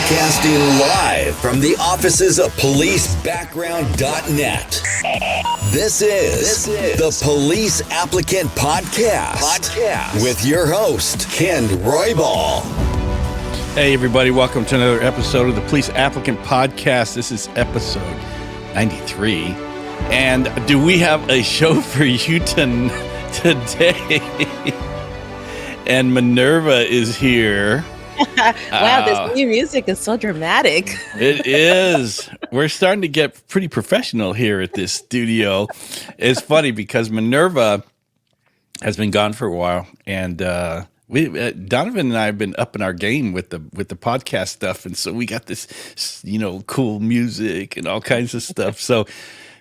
Broadcasting live from the offices of policebackground.net. This is the Police Applicant Podcast with your host, Ken Roybal. Hey, everybody. Welcome to another episode of the Police Applicant Podcast. This is episode 93. And do we have a show for you today? And Minerva is here. Wow, this new music is so dramatic. It is. We're starting to get pretty professional here at this studio. It's funny because Minerva has been gone for a while, and Donovan and I have been upping our game with the podcast stuff, and so we got this, cool music and all kinds of stuff. So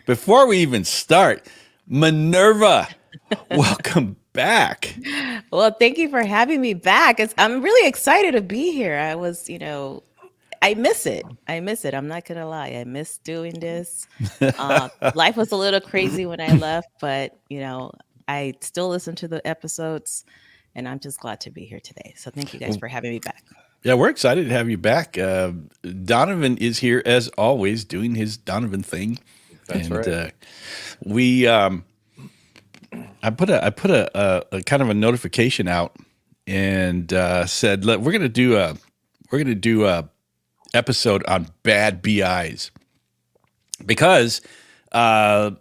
before we even start, Minerva, welcome back. Well, thank you for having me back. I'm really excited to be here. I was, I miss it. I'm not going to lie. I miss doing this. Life was a little crazy when I left, but, I still listen to the episodes, and I'm just glad to be here today. So thank you guys for having me back. Yeah, we're excited to have you back. Donovan is here as always doing his Donovan thing. That's right. I put a kind of a notification out and said, "Look, we're gonna do a episode on bad BIs because in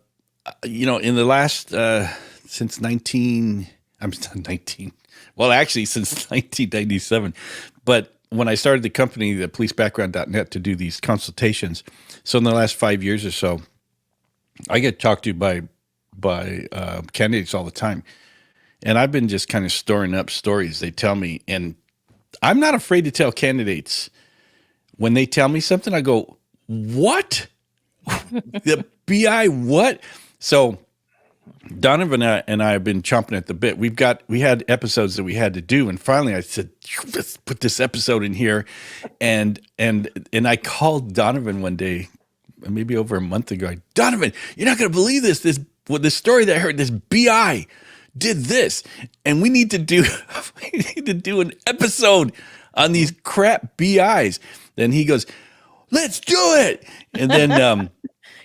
the last since 1997, but when I started the company, the policebackground.net, to do these consultations, so in the last 5 years or so, I get talked to by candidates all the time. And I've been just kind of storing up stories they tell me. And I'm not afraid to tell candidates when they tell me something. I go, what? The BI, what? So Donovan and I have been chomping at the bit. We had episodes that we had to do. And finally I said, let's put this episode in here. And I called Donovan one day, maybe over a month ago. Donovan, you're not going to believe this. This story that I heard, this BI did this, and we need to do an episode on these crap BIs. Then he goes, let's do it. And then,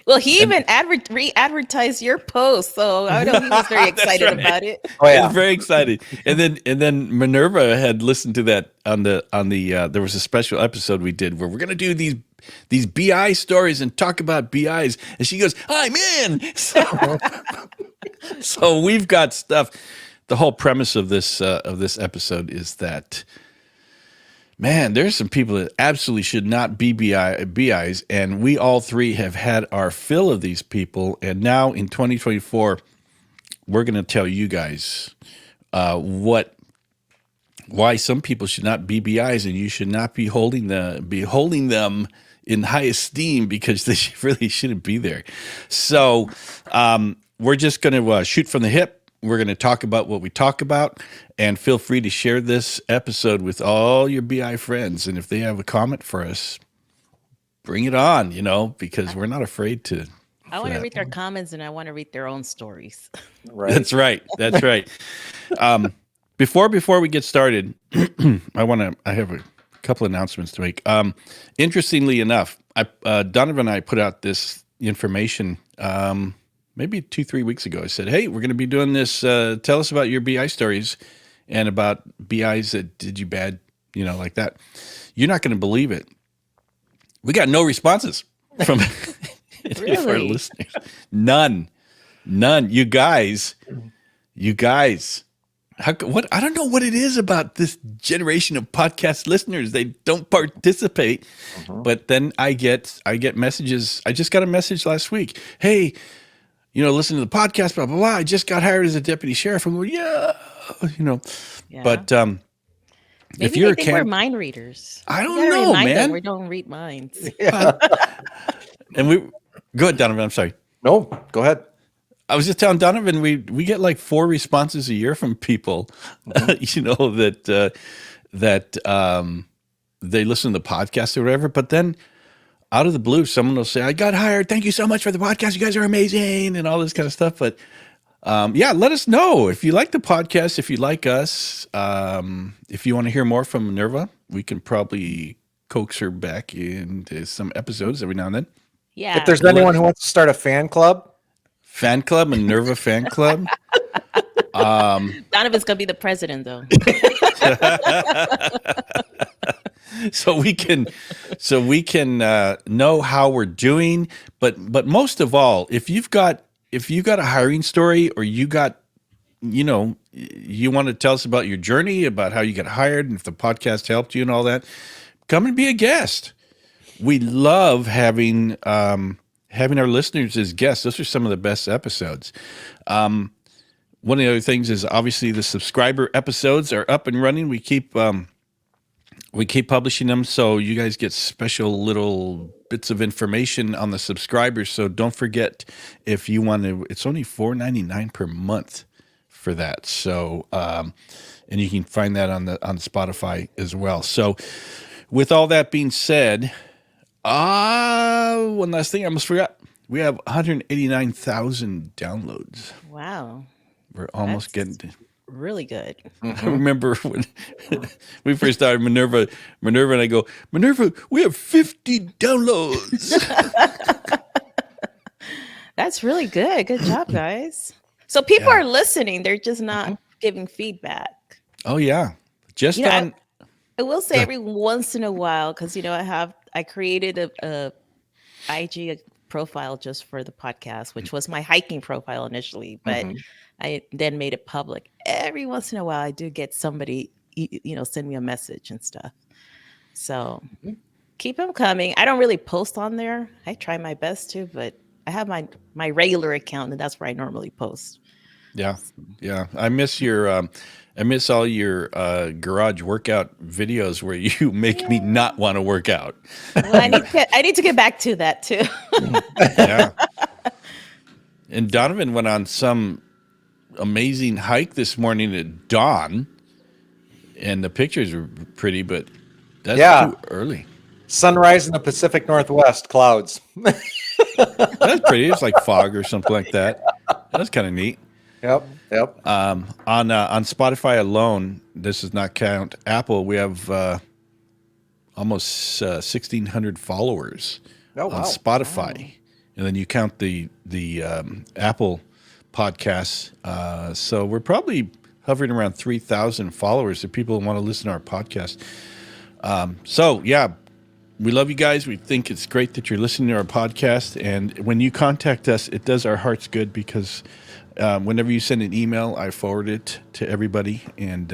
well, he even re-advertised your post, so I know he was very excited about it. Oh yeah, he was very excited. And then Minerva had listened to that on the there was a special episode we did where we're gonna do these BI stories and talk about BIs, and she goes, I'm in. So we've got stuff. The whole premise of this episode is that, man, there's some people that absolutely should not be BIs, and we all three have had our fill of these people, and now in 2024, we're going to tell you guys why some people should not be BIs, and you should not be holding them in high esteem because they really shouldn't be there. So we're just going to shoot from the hip. We're going to talk about what we talk about, and feel free to share this episode with all your BI friends. And if they have a comment for us, bring it on, because we're not afraid to. I want to read their comments, and I want to read their own stories. Right. That's right. Before we get started, I have a couple announcements to make. Interestingly enough, Donovan and I put out this information maybe 2-3 weeks ago. I said, hey, we're going to be doing this. Tell us about your BI stories and about BIs that did you bad, like that. You're not going to believe it. We got no responses from any of our listeners. None. You guys. What? I don't know what it is about this generation of podcast listeners. They don't participate, but then I get messages. I just got a message last week. Hey, listen to the podcast, blah, blah, blah. I just got hired as a deputy sheriff. I'm going, yeah. But if you're we're mind readers. I don't know, man. We don't read minds. And go ahead, Donovan. I'm sorry. No, go ahead. I was just telling Donovan, we get like 4 responses a year from people, that they listen to the podcast or whatever. But then out of the blue, someone will say, I got hired. Thank you so much for the podcast. You guys are amazing and all this kind of stuff. But let us know if you like the podcast, if you like us, if you want to hear more from Minerva, we can probably coax her back into some episodes every now and then. Yeah. If there's anyone who wants to start a fan club, Minerva fan club. Donovan's gonna be the president, though. so we can know how we're doing, but most of all, if you've got a hiring story, or you got, you want to tell us about your journey, about how you got hired, and if the podcast helped you and all that, come and be a guest. We love having our listeners as guests. Those are some of the best episodes. One of the other things is obviously the subscriber episodes are up and running. We keep publishing them, so you guys get special little bits of information on the subscribers. So don't forget, if you want to, it's only $4.99 per month for that. So, and you can find that on Spotify as well. So, with all that being said, one last thing I almost forgot. We have 189,000 downloads. Wow. We're almost getting to. Really good. I remember when we first started Minerva, and I go, Minerva, we have 50 downloads. That's really good. Good job, guys. So people are listening. They're just not giving feedback. Oh, yeah. Just on. I will say every once in a while, because, I created a IG profile just for the podcast, which was my hiking profile initially, but I then made it public. Every once in a while, I do get somebody, send me a message and stuff. So keep them coming. I don't really post on there. I try my best to, but I have my regular account, and that's where I normally post. Yeah. I miss all your garage workout videos where you make me not want to work out. Well, I need to get back to that too. Yeah. And Donovan went on some amazing hike this morning at dawn, and the pictures were pretty, but that's too early. Sunrise in the Pacific Northwest, clouds. That's pretty. It's like fog or something like that. That's kind of neat. Yep. On Spotify alone, this does not count Apple, we have almost 1,600 followers on Spotify. Wow. And then you count the Apple podcasts. So we're probably hovering around 3,000 followers of people who want to listen to our podcast. We love you guys. We think it's great that you're listening to our podcast. And when you contact us, it does our hearts good, because whenever you send an email, I forward it to everybody. And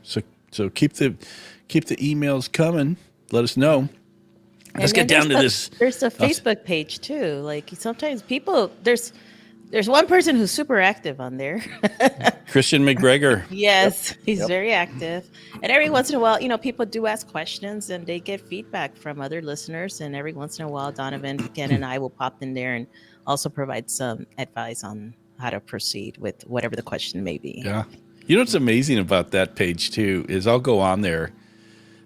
so keep the emails coming. Let us know. Let's get down to this. There's a Facebook page too. Like sometimes people, there's one person who's super active on there. Christian McGregor. Yes, he's very active. And every once in a while, people do ask questions and they get feedback from other listeners. And every once in a while, Donovan, Ken, and I will pop in there and also provide some advice on how to proceed with whatever the question may be. Yeah. You know what's amazing about that page too is I'll go on there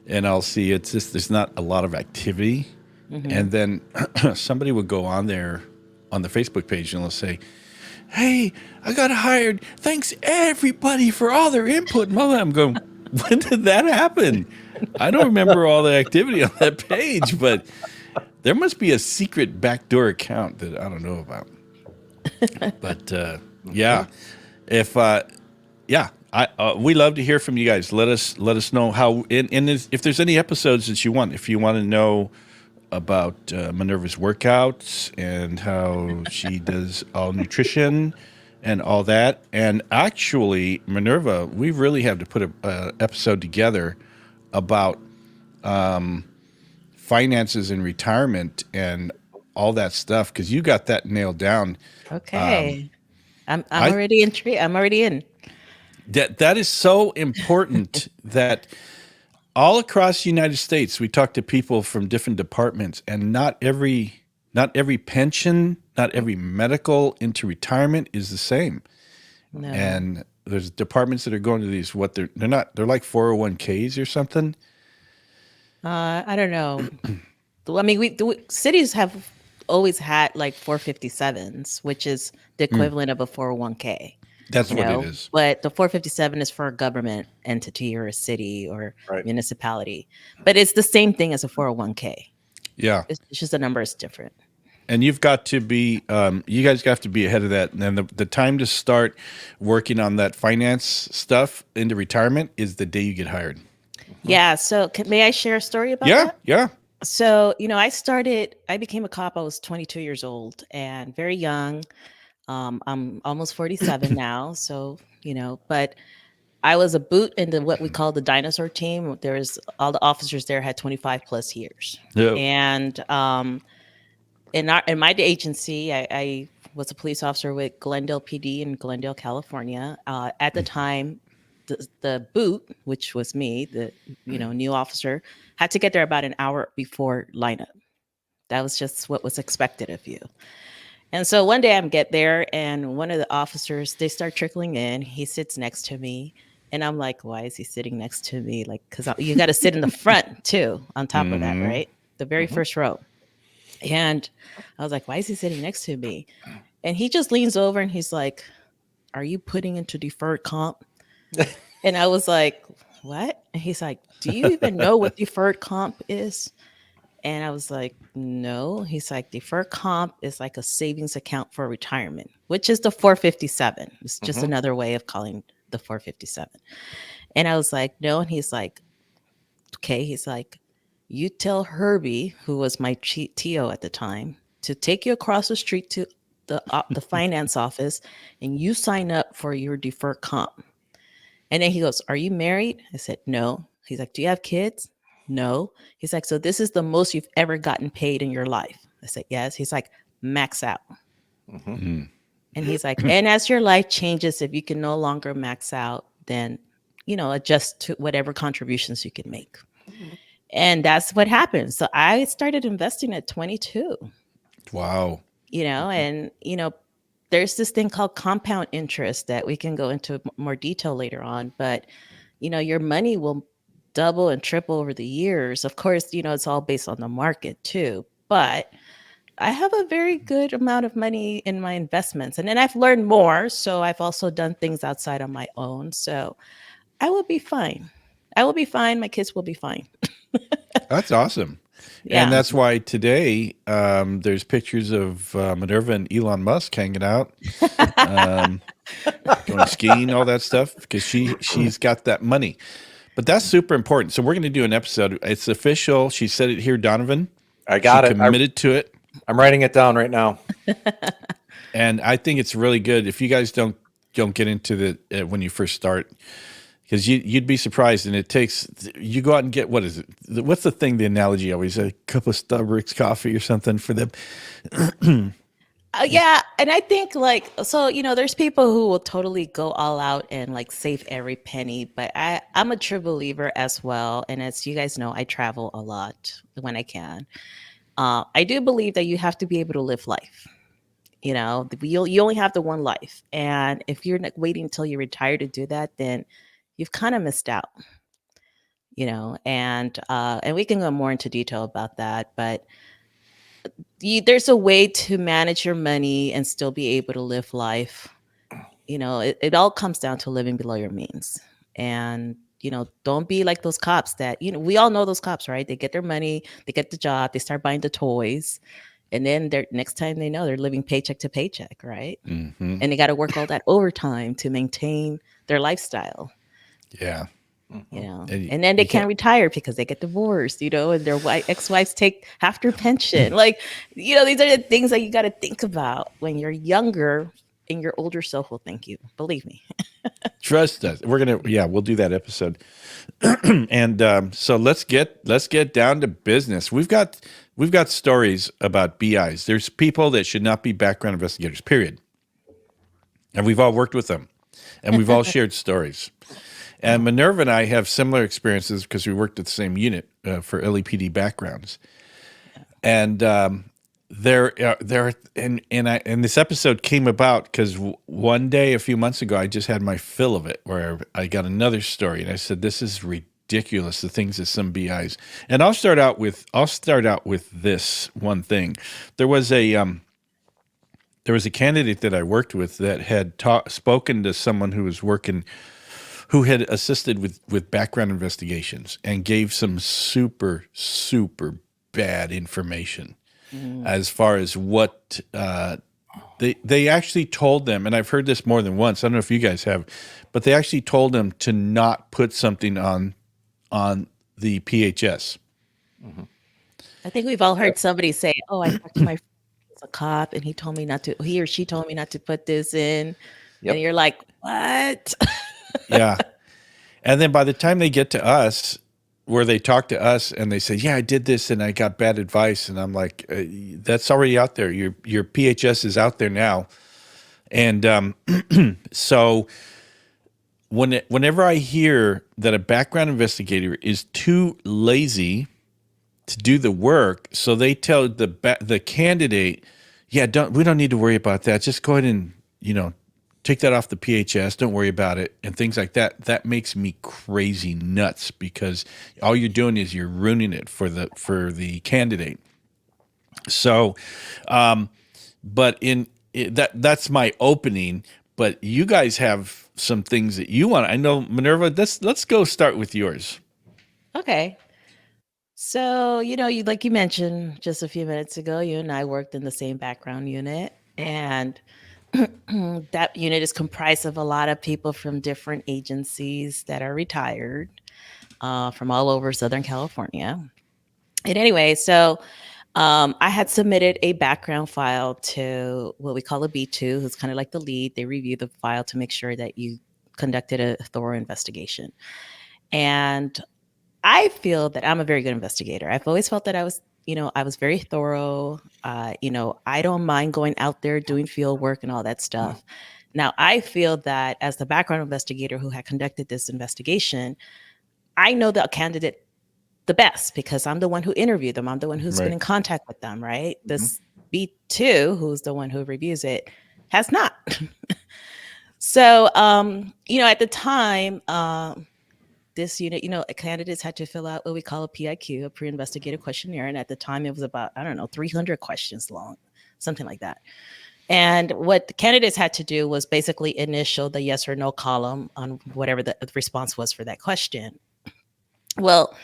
and I'll see it's just there's not a lot of activity. Mm-hmm. And then somebody would go on there on the Facebook page and they'll say, "Hey, I got hired. Thanks everybody for all their input." I'm going, when did that happen? I don't remember all the activity on that page, but there must be a secret backdoor account that I don't know about. But we love to hear from you guys. Let us know how, and if there's any episodes that you want, if you want to know about Minerva's workouts and how she does all nutrition and all that. And actually, Minerva, we really have to put an episode together about finances and retirement and all that stuff, because you got that nailed down. Okay. I'm already intrigued. I'm already in. That is so important that all across the United States, we talk to people from different departments, and not every pension, not every medical into retirement is the same. No. And there's departments that are going to these, they're like 401ks or something. I don't know. I mean, cities have always had like 457s, which is the equivalent of a 401k. That's you what it know, is. but the 457 is for a government entity or a city or Right. municipality. But it's the same thing as a 401k. Yeah. It's just the number is different. And you've got to be, you guys have to be ahead of that. And then the time to start working on that finance stuff into retirement is the day you get hired. Yeah. So may I share a story about Yeah. that? Yeah. So, I became a cop. I was 22 years old and very young. I'm almost 47 now. So, but I was a boot into what we call the dinosaur team. There's all the officers there had 25 plus years. Yeah. And in my agency, I was a police officer with Glendale PD in Glendale, California. At the time, the boot, which was me, the new officer, had to get there about an hour before lineup. That was just what was expected of you. And so one day I'm get there and one of the officers, they start trickling in. He sits next to me and I'm like, why is he sitting next to me? Like, cause you got to sit in the front too, on top of that, right? The very first row. And I was like, why is he sitting next to me? And he just leans over and he's like, are you putting into deferred comp? And I was like, what? And he's like, do you even know what deferred comp is? And I was like, no. He's like, deferred comp is like a savings account for retirement, which is the 457. It's just another way of calling the 457. And I was like, no. And he's like, okay. He's like, you tell Herbie, who was my TO at the time, to take you across the street to the finance office and you sign up for your deferred comp. And then he goes, are you married? I said, no. He's like, do you have kids? No. He's like, so this is the most you've ever gotten paid in your life. I said, yes. He's like, max out. And he's like, and as your life changes, if you can no longer max out, then, adjust to whatever contributions you can make. And that's what happened. So I started investing at 22, Wow. and, there's this thing called compound interest that we can go into more detail later on. But, your money will double and triple over the years. Of course, it's all based on the market too. But I have a very good amount of money in my investments. And then I've learned more. So I've also done things outside on my own. So I will be fine. I will be fine. My kids will be fine. That's awesome. Yeah. And that's why today there's pictures of Minerva and Elon Musk hanging out, going skiing, all that stuff, because she's got that money. But that's super important. So we're going to do an episode. It's official. She said it here, Donovan. I got She it. committed to it. I'm writing it down right now. And I think it's really good. If you guys don't get into the when you first start, because you'd be surprised, and it takes, you go out and get, what is it? What's the thing? The analogy always, a cup of Starbucks coffee or something for them. Yeah, and I think there's people who will totally go all out and like save every penny, but I'm a true believer as well. And as you guys know, I travel a lot when I can. I do believe that you have to be able to live life. You only have the one life, and if you're waiting until you retire to do that, then you've kind of missed out. And we can go more into detail about that, but there's a way to manage your money and still be able to live life. It all comes down to living below your means. And, don't be like those cops that, we all know those cops, right? They get their money, they get the job, they start buying the toys. And then next time they know, they're living paycheck to paycheck, right? Mm-hmm. And they got to work all that overtime to maintain their lifestyle. Yeah. And then they can't retire because they get divorced, and their ex-wives take half their pension. These are the things that you got to think about when you're younger, and your older self will thank you. Believe me. Trust us. We'll do that episode. And so let's get down to business. We've got stories about BIs. There's people that should not be background investigators, period. And we've all worked with them, and we've all shared stories. And Minerva and I have similar experiences because we worked at the same unit for LEPD backgrounds. And this episode came about because one day a few months ago, I just had my fill of it, where I got another story, and I said, "This is ridiculous. The things that some BIs." And I'll start out with this one thing. There was there was a candidate that I worked with that had spoken to someone who was working, who had assisted with background investigations and gave some super, super bad information as far as what they actually told them, and I've heard this more than once. I don't know if you guys have, but they actually told them to not put something on the PHS. I think we've all heard somebody say, "Oh, I talked to my friend who's a cop, and he or she told me not to put this in," Yep. and you're like, "What?" Yeah. And then by the time they get to us, where they talk to us and they say, "Yeah, I did this and I got bad advice," and I'm like, "That's already out there. Your PHS is out there now." And so whenever I hear that a background investigator is too lazy to do the work, so they tell the candidate, "Yeah, we don't need to worry about that. Just go ahead and take that off the PHS. Don't worry about it," and things like that. That makes me crazy nuts, because all you're doing is you're ruining it for the candidate. So, but that's my opening. But you guys have some things that you want. I know, Minerva. Let's go start with yours. Okay. So, like you mentioned just a few minutes ago, you and I worked in the same background unit, and that unit is comprised of a lot of people from different agencies that are retired from all over Southern California. And anyway, so I had submitted a background file to what we call a B2, who's kind of like the lead. They review the file to make sure that you conducted a thorough investigation. And I feel that I'm a very good investigator. I've always felt that I was very thorough. I don't mind going out there doing field work and all that stuff. Now, I feel that as the background investigator who had conducted this investigation, I know the candidate the best because I'm the one who interviewed them. I'm the one who's been in contact with them, right? This B2, who's the one who reviews it, has not. So, at the time, this unit, candidates had to fill out what we call a PIQ, a pre-investigative questionnaire. And at the time, it was about, 300 questions long, something like that. And what the candidates had to do was basically initial the yes or no column on whatever the response was for that question. Well,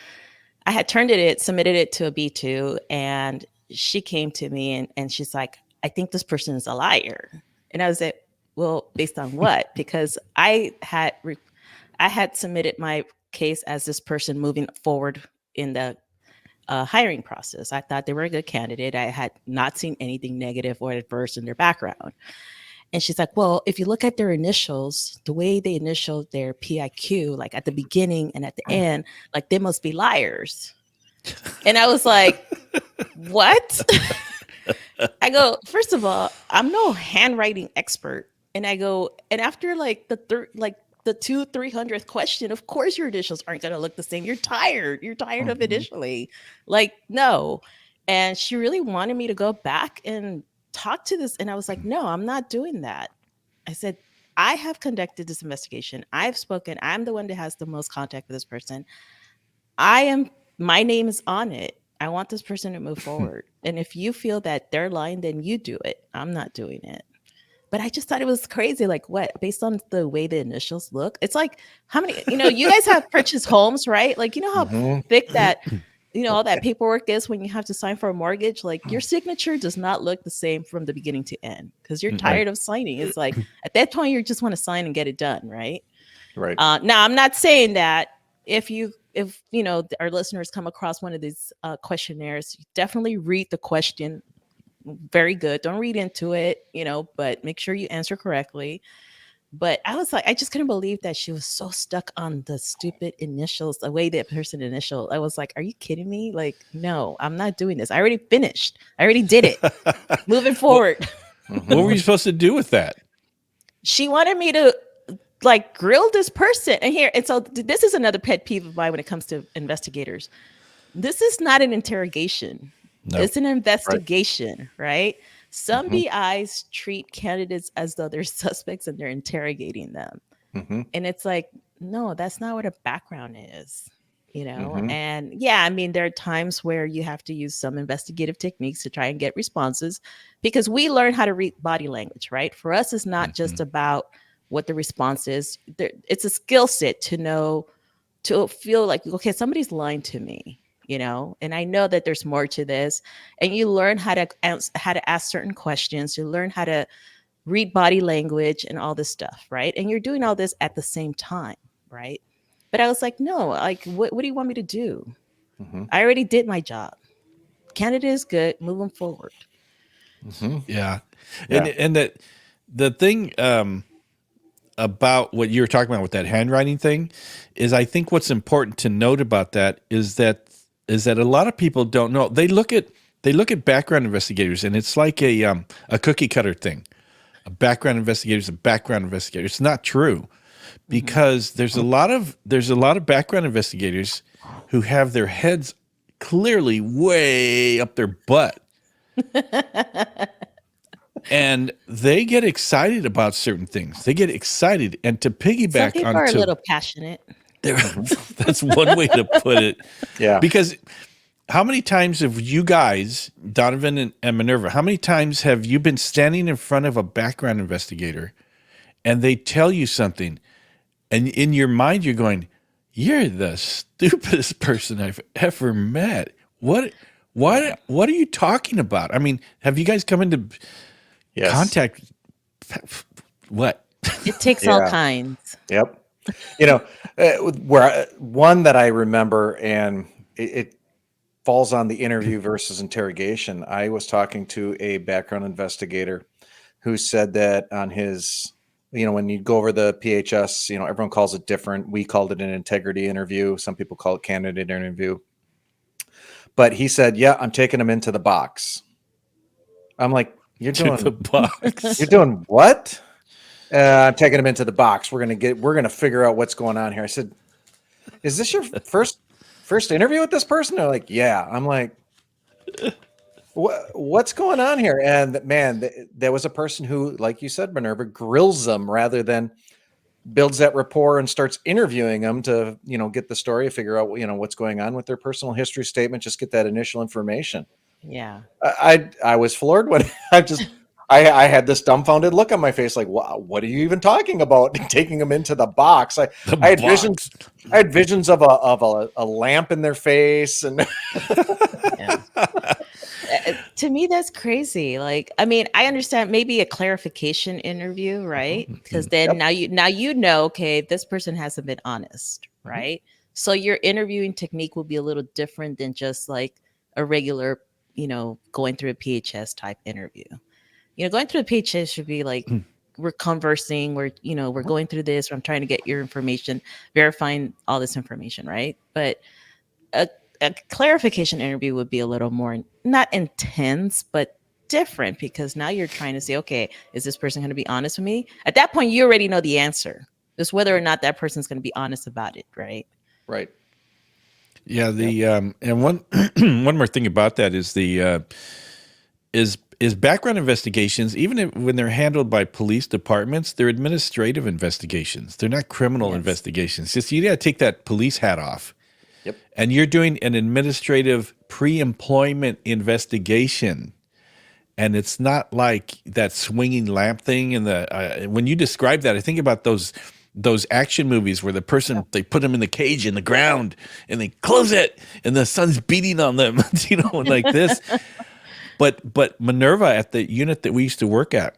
I had submitted it to a B2, and she came to me and she's like, "I think this person is a liar." And I was like, "Well, based on what?" Because I had submitted my case as this person moving forward in the hiring process. I thought they were a good candidate. I had not seen anything negative or adverse in their background. And she's like, "Well, if you look at their initials, the way they initialed their PIQ, like at the beginning and at the end, like they must be liars." And I was like, "What?" I go, "First of all, I'm no handwriting expert." And I go, and after like the 300th question, of course your initials aren't going to look the same. You're tired. You're tired of initially. Like, no. And she really wanted me to go back and talk to this. And I was like, "No, I'm not doing that." I said, "I have conducted this investigation. I've spoken. I'm the one that has the most contact with this person. My name is on it. I want this person to move forward. And if you feel that they're lying, then you do it. I'm not doing it." But I just thought it was crazy. Like, what? Based on the way the initials look, it's like how many? You guys have purchased homes, right? Like, how thick that all that paperwork is when you have to sign for a mortgage. Like, your signature does not look the same from the beginning to end because you're tired of signing. It's like at that point you just want to sign and get it done, right? Right. Now, I'm not saying that if our listeners come across one of these questionnaires, you definitely read the question very good. Don't read into it, but make sure you answer correctly. But I was like, I just couldn't believe that she was so stuck on the stupid initials, the way that person initial. I was like, are you kidding me? Like, no, I'm not doing this. I already finished. I already did it. Moving forward. What were you supposed to do with that? She wanted me to grill this person. And so this is another pet peeve of mine when it comes to investigators. This is not an interrogation. No. It's an investigation, right? Some BIs treat candidates as though they're suspects and they're interrogating them. And it's like, no, that's not what a background is. And yeah, I mean, there are times where you have to use some investigative techniques to try and get responses because we learn how to read body language, right? For us, it's not just about what the response is. It's a skill set to know, to feel like, okay, somebody's lying to me, and I know that there's more to this. And you learn how to ask certain questions. You learn how to read body language and all this stuff, right? And you're doing all this at the same time, right? But I was like, no, like, what do you want me to do? I already did my job. Candidate is good. Move them forward. Yeah. And that the thing about what you were talking about with that handwriting thing is, I think what's important to note about that is that a lot of people don't know. They look at background investigators, and it's like a cookie cutter thing. A background investigator is a background investigator. It's not true, because there's a lot of background investigators who have their heads clearly way up their butt. And they get excited about certain things. They get excited, and to piggyback Some people are a onto little passionate. that's one way to put it. Yeah. Because how many times have you guys, Donovan and Minerva, how many times have you been standing in front of a background investigator and they tell you something, and in your mind you're going, "You're the stupidest person I've ever met. What are you talking about?" I mean, have you guys come into contact? What? It takes all kinds. Yep. One that I remember, and it falls on the interview versus interrogation. I was talking to a background investigator who said that on his, when you go over the PHS, everyone calls it different. We called it an integrity interview. Some people call it candidate interview. But he said, "Yeah, I'm taking him into the box." I'm like, "You're doing the box? You're doing what?" "I'm taking him into the box. We're gonna figure out what's going on here." I said, "Is this your first interview with this person?" They're like, "Yeah." I'm like, what's going on here? And man, there was a person who, like you said, Minerva, grills them rather than builds that rapport and starts interviewing them to, get the story, figure out, what's going on with their personal history statement, just get that initial information. Yeah. I was floored when I had this dumbfounded look on my face, like, what are you even talking about? Taking them into the box. I had visions of a lamp in their face, and to me, that's crazy. Like, I mean, I understand maybe a clarification interview, right? Because then now you know, okay, this person hasn't been honest, right? So your interviewing technique will be a little different than just like a regular, going through a PHS type interview. Going through a PHS should be like, we're conversing, we're going through this, I'm trying to get your information, verifying all this information, right? But a clarification interview would be a little more, not intense, but different, because now you're trying to say, okay, is this person going to be honest with me? At that point, you already know the answer. It's whether or not that person's going to be honest about it, right? Right. Yeah. And one one more thing about that is is background investigations, even when they're handled by police departments, they're administrative investigations. They're not criminal investigations. Just, you got to take that police hat off. Yep. And you're doing an administrative pre-employment investigation. And it's not like that swinging lamp thing. And when you describe that, I think about those action movies where the person, they put them in the cage in the ground and they close it and the sun's beating on them, like this. But Minerva, at the unit that we used to work at,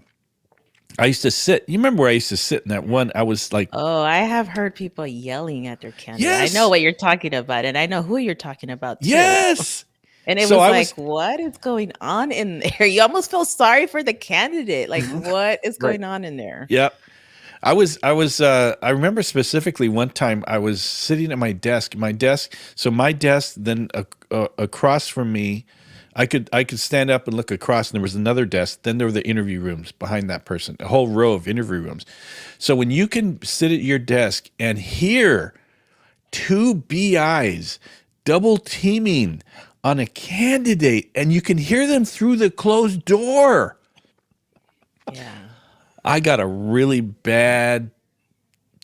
I used to sit. You remember where I used to sit in that one? I was like, oh, I have heard people yelling at their candidate. Yes. I know what you're talking about, and I know who you're talking about too. Yes. And it was what is going on in there? You almost feel sorry for the candidate. Like, what is going on in there? Yep. I remember specifically one time I was sitting at my desk. So my desk, then across from me, I could stand up and look across, and there was another desk. Then there were the interview rooms behind that person, a whole row of interview rooms. So when you can sit at your desk and hear two BIs double teaming on a candidate, and you can hear them through the closed door. Yeah. I got a really bad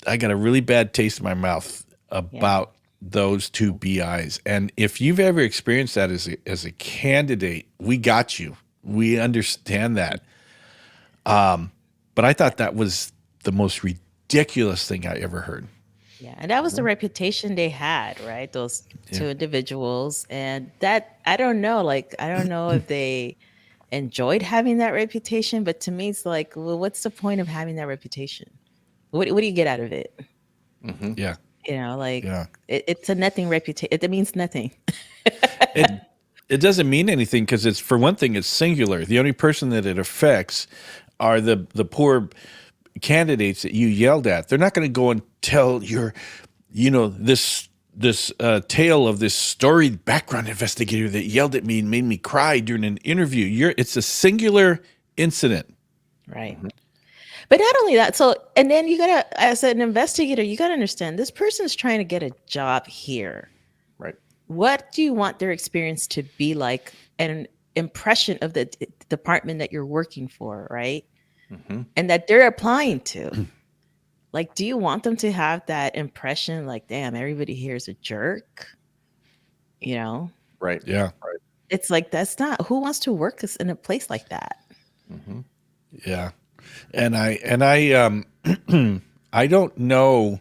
taste in my mouth about those two BIs. And if you've ever experienced that as a candidate, we got you. We understand that. But I thought that was the most ridiculous thing I ever heard. Yeah, and that was the reputation they had, right? Those two Yeah. individuals, and that I don't know, like I don't know if they enjoyed having that reputation, but to me, it's like, well, what's the point of having that reputation? What do you get out of it? Mm-hmm. Yeah. You know, like Yeah. it's a nothing reputation. It means nothing. It doesn't mean anything because it's, for one thing, it's singular. The only person that it affects are the poor candidates that you yelled at. They're not going to go and tell your, this tale of this storied background investigator that yelled at me and made me cry during an interview. It's a singular incident. Right. But not only that, so and then you gotta, as an investigator, you gotta understand this person's trying to get a job here. Right. What do you want their experience to be like, and an impression of the department that you're working for, right? Mm-hmm. And that they're applying to. Like, do you want them to have that impression, like, damn, everybody here is a jerk? You know, Right. Yeah. Right. it's like that's not who wants to work in a place like that. Mm-hmm. Yeah. And I I don't know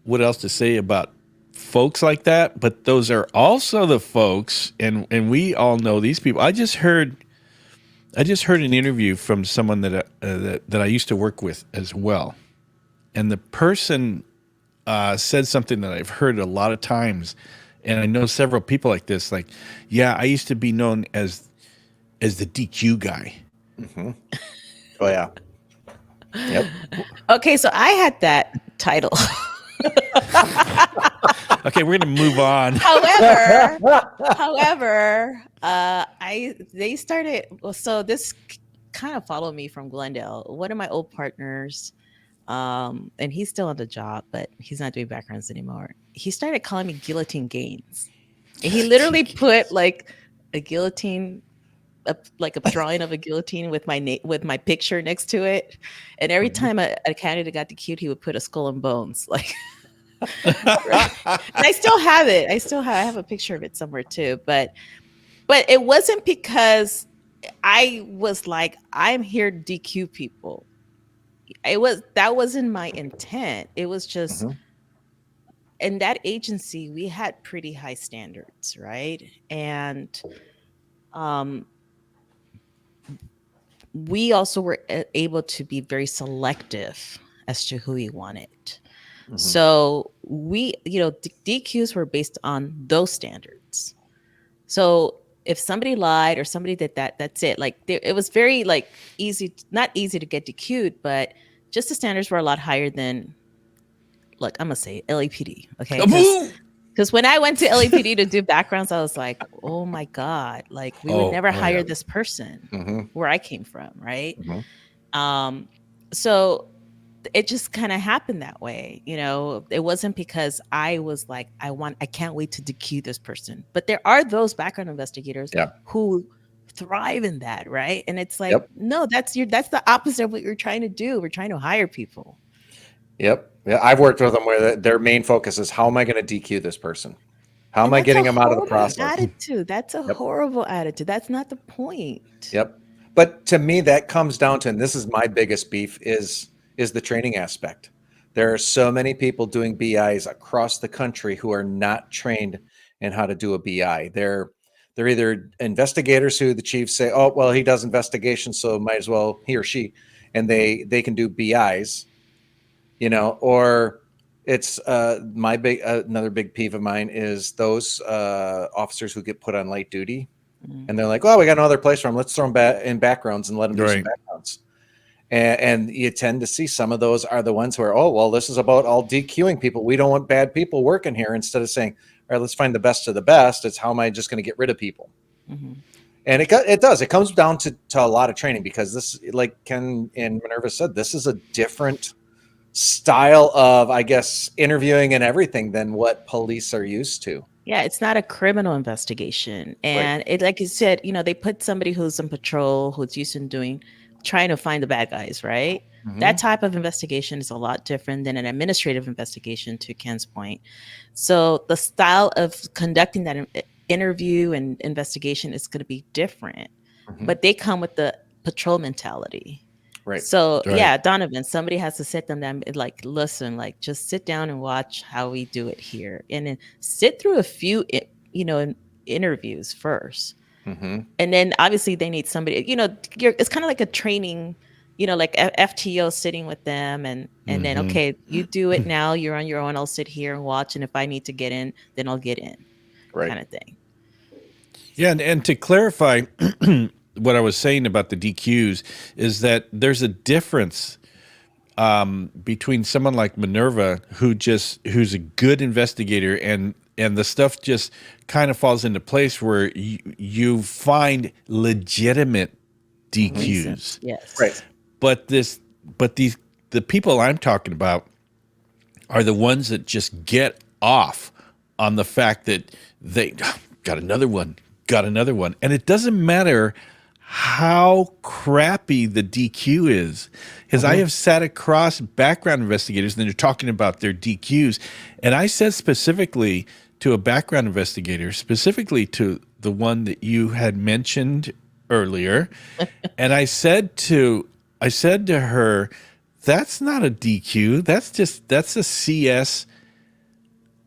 what else to say about folks like that, but those are also the folks, and we all know these people. I just heard an interview from someone that I used to work with as well, and the person said something that I've heard a lot of times, and I know several people like this. Like, yeah, I used to be known as the DQ guy. Mm-hmm. Oh yeah. Yep. Okay, so I had that title. Okay, we're gonna move on. However, they started. Well, so this kind of followed me from Glendale. One of my old partners, and he's still on the job, but he's not doing backgrounds anymore. He started calling me Guillotine Gaines, and he literally put like a guillotine, like a drawing of a guillotine with my picture next to it. And every time a candidate got DQ'd, he would put a skull and bones, like. Right. And I still have it. I have a picture of it somewhere too. But it wasn't because I was like, I'm here to DQ people. That wasn't my intent. It was just in that agency we had pretty high standards, right? And we also were able to be very selective as to who we wanted. So we, DQs were based on those standards. So if somebody lied or somebody did that, that's it. Like it was very like not easy to get DQ'd, but just the standards were a lot higher than, look, I'm gonna say LAPD. Okay. Because when I went to LAPD to do backgrounds, I was like, oh my God, like we would never hire this person where I came from. Right. So it just kind of happened that way. It wasn't because I was like, I can't wait to DQ this person. But there are those background investigators who thrive in that, right? And it's like, no, that's the opposite of what you're trying to do. We're trying to hire people. Yep. Yeah, I've worked with them where their main focus is, how am I going to DQ this person? How am I getting them out of the process? Attitude. That's a horrible attitude. That's not the point. Yep. But to me, that comes down to, and this is my biggest beef, is the training aspect. There are so many people doing BIs across the country who are not trained in how to do a BI. They're either investigators who the chiefs say, oh, well, he does investigation, so might as well, he or she, and they can do BIs, or it's another big peeve of mine is those officers who get put on light duty, and they're like, oh, we got no other place for them. Let's throw them in backgrounds and let them do some backgrounds. And you tend to see some of those are the ones who are, oh, well, this is about all DQing people. We don't want bad people working here. Instead of saying, all right, let's find the best of the best. It's how am I just going to get rid of people? And it does. It comes down to a lot of training, because this, like Ken and Minerva said, this is a different style of, I guess, interviewing and everything than what police are used to. Yeah, it's not a criminal investigation. And it, like you said, they put somebody who's on patrol, who's used to doing trying to find the bad guys, right? That type of investigation is a lot different than an administrative investigation, to Ken's point. So the style of conducting that interview and investigation is going to be different, but they come with the patrol mentality. Right. So Right. yeah, Donovan, somebody has to sit them down, like, listen, like, just sit down and watch how we do it here, and then sit through a few, interviews first, and then obviously they need somebody. It's kind of like a training, like FTO sitting with them, and then, okay, you do it now. You're on your own. I'll sit here and watch, and if I need to get in, then I'll get in, Right. kind of thing. Yeah, and to clarify what I was saying about the DQs is that there's a difference between someone like Minerva, who's a good investigator, and the stuff just kind of falls into place where you find legitimate DQs. Yes. Right. But the people I'm talking about are the ones that just get off on the fact that they got another one, and it doesn't matter how crappy the DQ is, because I have sat across background investigators and they're talking about their DQs, and I said specifically to a background investigator, specifically to the one that you had mentioned earlier, and I said to her, that's not a DQ. That's a CS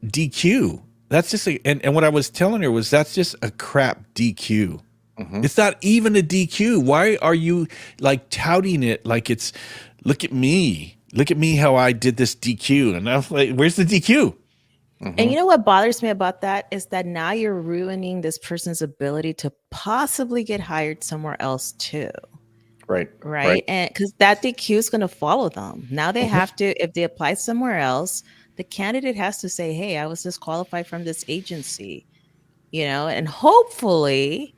DQ. That's just and what I was telling her was that's just a crap DQ. It's not even a DQ. Why are you like touting it like it's look at me how I did this DQ? And I was like, where's the DQ? And you know what bothers me about that is that now you're ruining this person's ability to possibly get hired somewhere else too. Right. And because that DQ is going to follow them. Now they have to, if they apply somewhere else, the candidate has to say, hey, I was disqualified from this agency, and hopefully,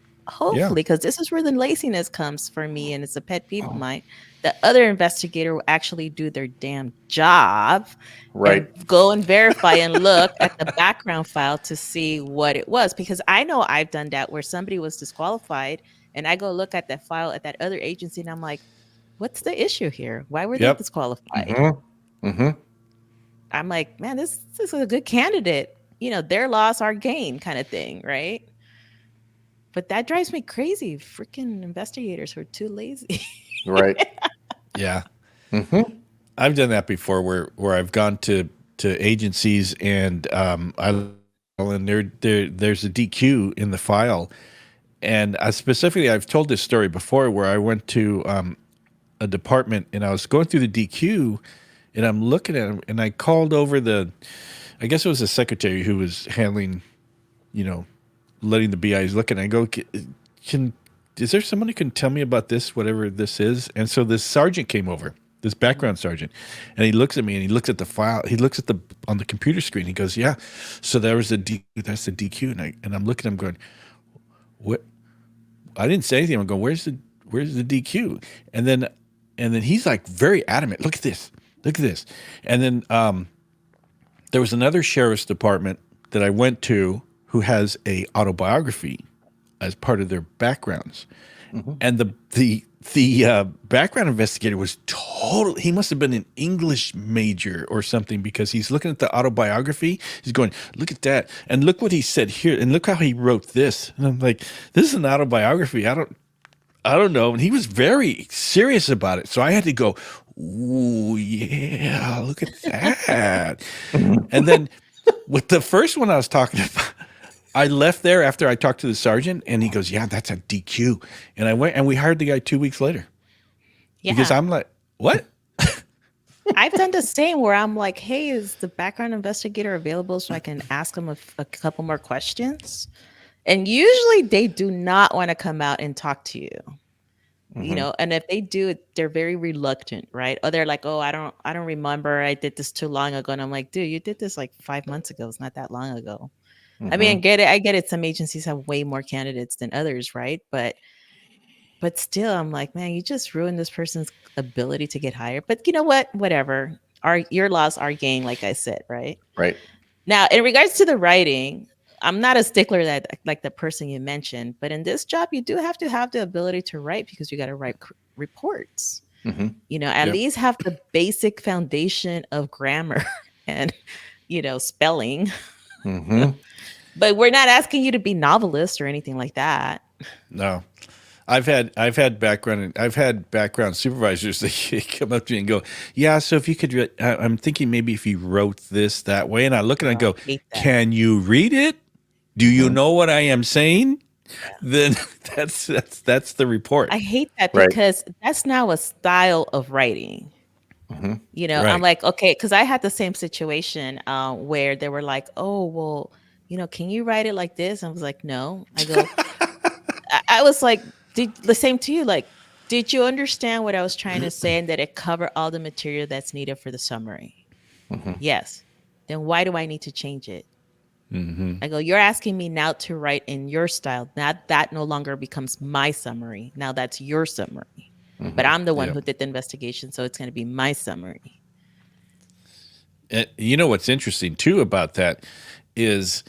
because this is where the laziness comes for me, and it's a pet peeve of mine, the other investigator will actually do their damn job, Right. and go and verify and look at the background file to see what it was. Because I know I've done that where somebody was disqualified, and I go look at that file at that other agency, and I'm like, what's the issue here? Why were they disqualified? I'm like, man, this is a good candidate. Their loss, our gain, kind of thing, right? But that drives me crazy. Freaking investigators who are too lazy. Right. Yeah. I've done that before where I've gone to agencies and and there's a DQ in the file. And specifically, I've told this story before where I went to a department and I was going through the DQ and I'm looking at him and I called over I guess it was the secretary who was handling, letting the BIs look, and I go, is there someone who can tell me about this, whatever this is? And so this sergeant came over, this background sergeant, and he looks at me and he looks at the file. He looks at on the computer screen. He goes, yeah. So there was that's the DQ. And I'm looking at him going, what? I didn't say anything. I'm going, where's the DQ? And then he's like very adamant. Look at this. And then there was another sheriff's department that I went to who has a autobiography as part of their backgrounds. And the background investigator was he must have been an English major or something, because he's looking at the autobiography. He's going, look at that. And look what he said here. And look how he wrote this. And I'm like, this is an autobiography. I don't know. And he was very serious about it. So I had to go, ooh, yeah, look at that. And then with the first one I was talking about, I left there after I talked to the sergeant, and he goes, yeah, that's a DQ. And I went, and we hired the guy 2 weeks later. Yeah. Because I'm like, what? I've done the same where I'm like, hey, is the background investigator available so I can ask him a couple more questions? And usually they do not want to come out and talk to you. And if they do, they're very reluctant, right? Or they're like, oh, I don't remember. I did this too long ago. And I'm like, dude, you did this like 5 months ago. It's not that long ago. I mean, I get it. Some agencies have way more candidates than others, right? But still, I'm like, man, you just ruined this person's ability to get hired. But you know what? Whatever. Your loss, our gain, like I said, right? Right. Now, in regards to the writing, I'm not a stickler that like the person you mentioned, but in this job, you do have to have the ability to write, because you got to write reports. Mm-hmm. At Yep. least have the basic foundation of grammar and, spelling. Mm-hmm. But we're not asking you to be novelists or anything like that. No. I've had background supervisors that come up to me and go, yeah. So if you could, I'm thinking maybe if you wrote this that way, and I look at it and Oh, go, I hate that. can you read it? Do you know what I am saying? Yeah. Then that's the report. I hate that Right. because that's now a style of writing. Mm-hmm. I'm Right. like, okay, because I had the same situation where they were like, oh, well, can you write it like this? I was like, no. I go, I was like, the same to you. Like, did you understand what I was trying to say and that it covered all the material that's needed for the summary? Mm-hmm. Yes. Then why do I need to change it? Mm-hmm. I go, you're asking me now to write in your style. That no longer becomes my summary. Now that's your summary. Mm-hmm. But I'm the one Yep. who did the investigation, so it's going to be my summary. You know what's interesting too about that is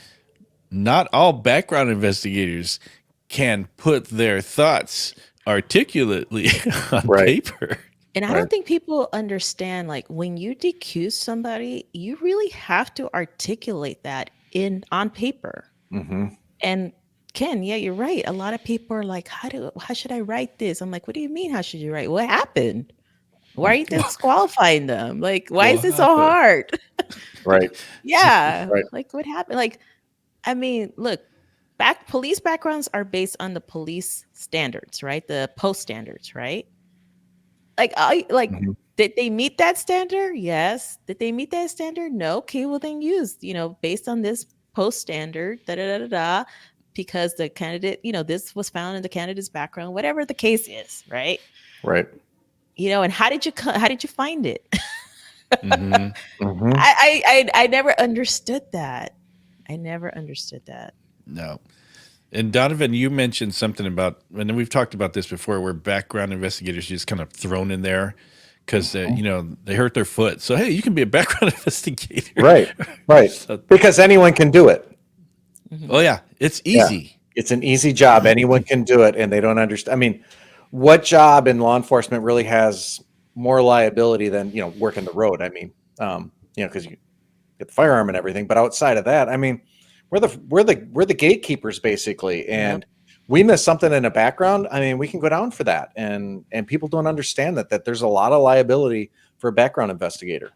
not all background investigators can put their thoughts articulately on Right. paper. And I Right. don't think people understand, like, when you decuse somebody, you really have to articulate that on paper. Mm-hmm. And Ken, yeah, you're right. A lot of people are like, how should I write this? I'm like, what do you mean? How should you write? What happened? Why are you disqualifying them? Like, why is What this so happened? hard? Right. Yeah. Right. Like, what happened? Like, I mean, look, police backgrounds are based on the police standards, right? The post standards, right? Like, Mm-hmm. did they meet that standard? Yes. Did they meet that standard? No. Okay, well then use, based on this post standard, da da da da da, because the candidate, this was found in the candidate's background, whatever the case is, right? Right. And how did you find it? Mm-hmm. Mm-hmm. I never understood that. I never understood that. No. And Donovan, you mentioned something about, and we've talked about this before, where background investigators just kind of thrown in there because they hurt their foot. So hey, you can be a background investigator. Right. Right. So, Because anyone can do it. Mhm. oh yeah, it's Yeah. easy. It's an easy job. Anyone can do it, and they don't understand. I mean, what job in law enforcement really has more liability than working the road? I mean, because you get the firearm and everything. But outside of that, I mean, we're the gatekeepers basically, and we miss something in a background. I mean, we can go down for that, and people don't understand that there's a lot of liability for a background investigator.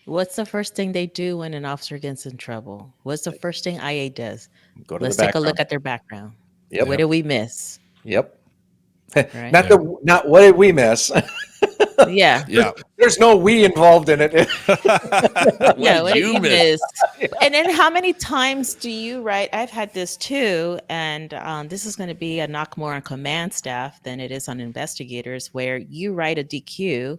What's the first thing they do when an officer gets in trouble? What's the first thing IA does? Go to Let's the take a background. look at their background. Yep. What did we miss? Yep. Right? Not what did we miss? Yeah. Yeah. There's no we involved in it. Yeah, what What did you you miss? miss? And then how many times do you write? I've had this too, and this is going to be a knock more on command staff than it is on investigators, where you write a DQ,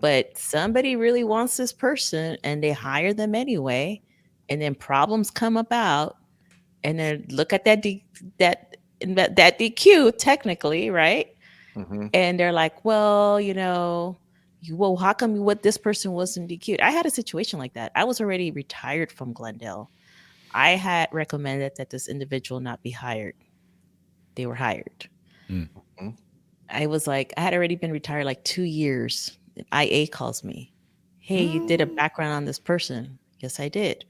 but somebody really wants this person and they hire them anyway, and then problems come about, and then look at that DQ technically, right? Mm-hmm. And they're like, well, well, how come what this person wasn't DQ'd? I had a situation like that. I was already retired from Glendale. I had recommended that this individual not be hired. They were hired. Mm-hmm. I was like, I had already been retired like 2 years. IA calls me. Hey, you did a background on this person. Yes, I did.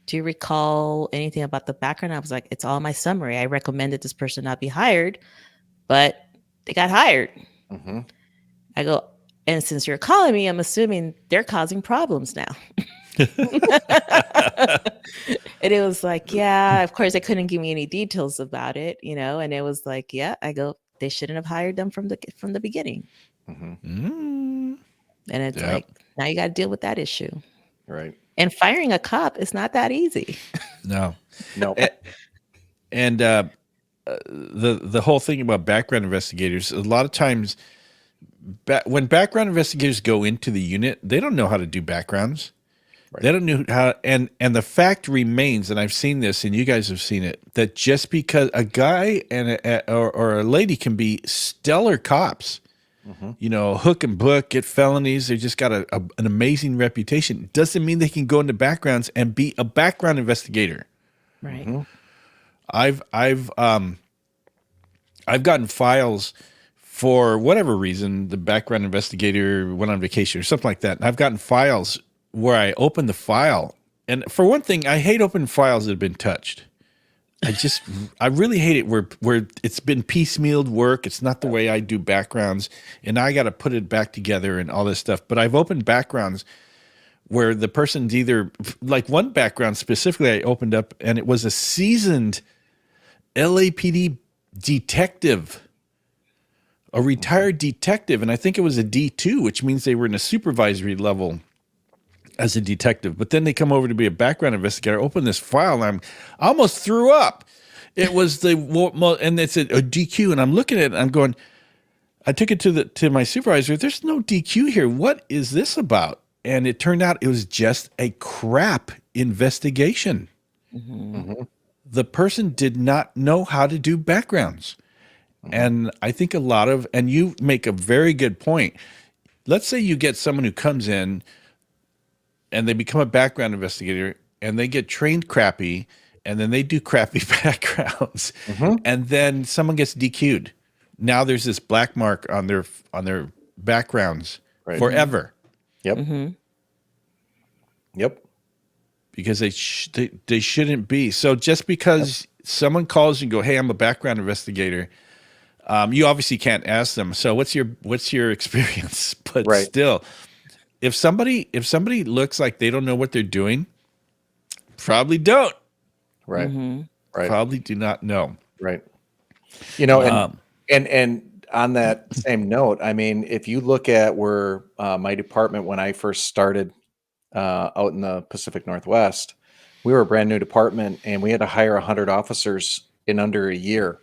Do you recall anything about the background? I was like, it's all my summary. I recommended this person not be hired, but they got hired. Mm-hmm. I go, and since you're calling me, I'm assuming they're causing problems now. And it was like, yeah, of course, they couldn't give me any details about it, and it was like, yeah, I go, they shouldn't have hired them from the beginning. Mm-hmm. Mm. And it's Yep. like, now you got to deal with that issue. Right. And firing a cop is not that easy. No. No. And the whole thing about background investigators, a lot of times, when background investigators go into the unit, they don't know how to do backgrounds. Right. They don't know how, and the fact remains, and I've seen this, and you guys have seen it, that just because a guy or a lady can be stellar cops, hook and book, get felonies, they just got an amazing reputation, doesn't mean they can go into backgrounds and be a background investigator. Right. Mm-hmm. I've gotten files for whatever reason, the background investigator went on vacation or something like that. And I've gotten files where I open the file. And for one thing, I hate open files that have been touched. I really hate it where it's been piecemealed work. It's not the way I do backgrounds, and I got to put it back together and all this stuff. But I've opened backgrounds where the person's either, like one background specifically I opened up, and it was a seasoned LAPD detective, a retired detective, and I think it was a D2, which means they were in a supervisory level as a detective. But then they come over to be a background investigator. Open this file, and I almost threw up. It was and it's a DQ, and I'm looking at it, and I'm going. I took it to my supervisor. There's no DQ here. What is this about? And it turned out it was just a crap investigation. The person did not know how to do backgrounds. And I think and you make a very good point. Let's say you get someone who comes in and they become a background investigator and they get trained crappy and then they do crappy backgrounds and then someone gets DQ'd. Now there's this black mark on their backgrounds forever. Yep. Yep. Because they shouldn't be. So just because someone calls you and go, "Hey, I'm a background investigator," you obviously can't ask them. So what's your experience? But still, if somebody looks like they don't know what they're doing, probably don't. Right. Right. Probably do not know. Right. You know, and on that same note, I mean, if you look at where my department, when I first started out in the Pacific Northwest, we were a brand new department and we had to hire 100 officers in under a year.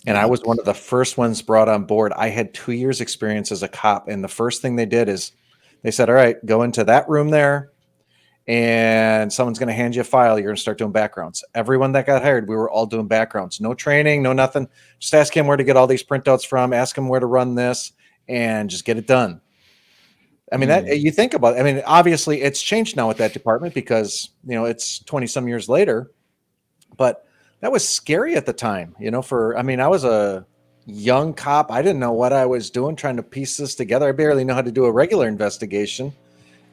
And I was one of the first ones brought on board. I had 2 years experience as a cop. And the first thing they did is they said, all right, go into that room there and someone's going to hand you a file. You're going to start doing backgrounds. Everyone that got hired, we were all doing backgrounds. No training, no nothing. Just ask him where to get all these printouts from. Ask him where to run this and just get it done. I mean, that you think about it. I mean, obviously it's changed now with that department because, you know, it's 20 some years later, but that was scary at the time, you know, I was a young cop. I didn't know what I was doing, trying to piece this together. I barely know how to do a regular investigation.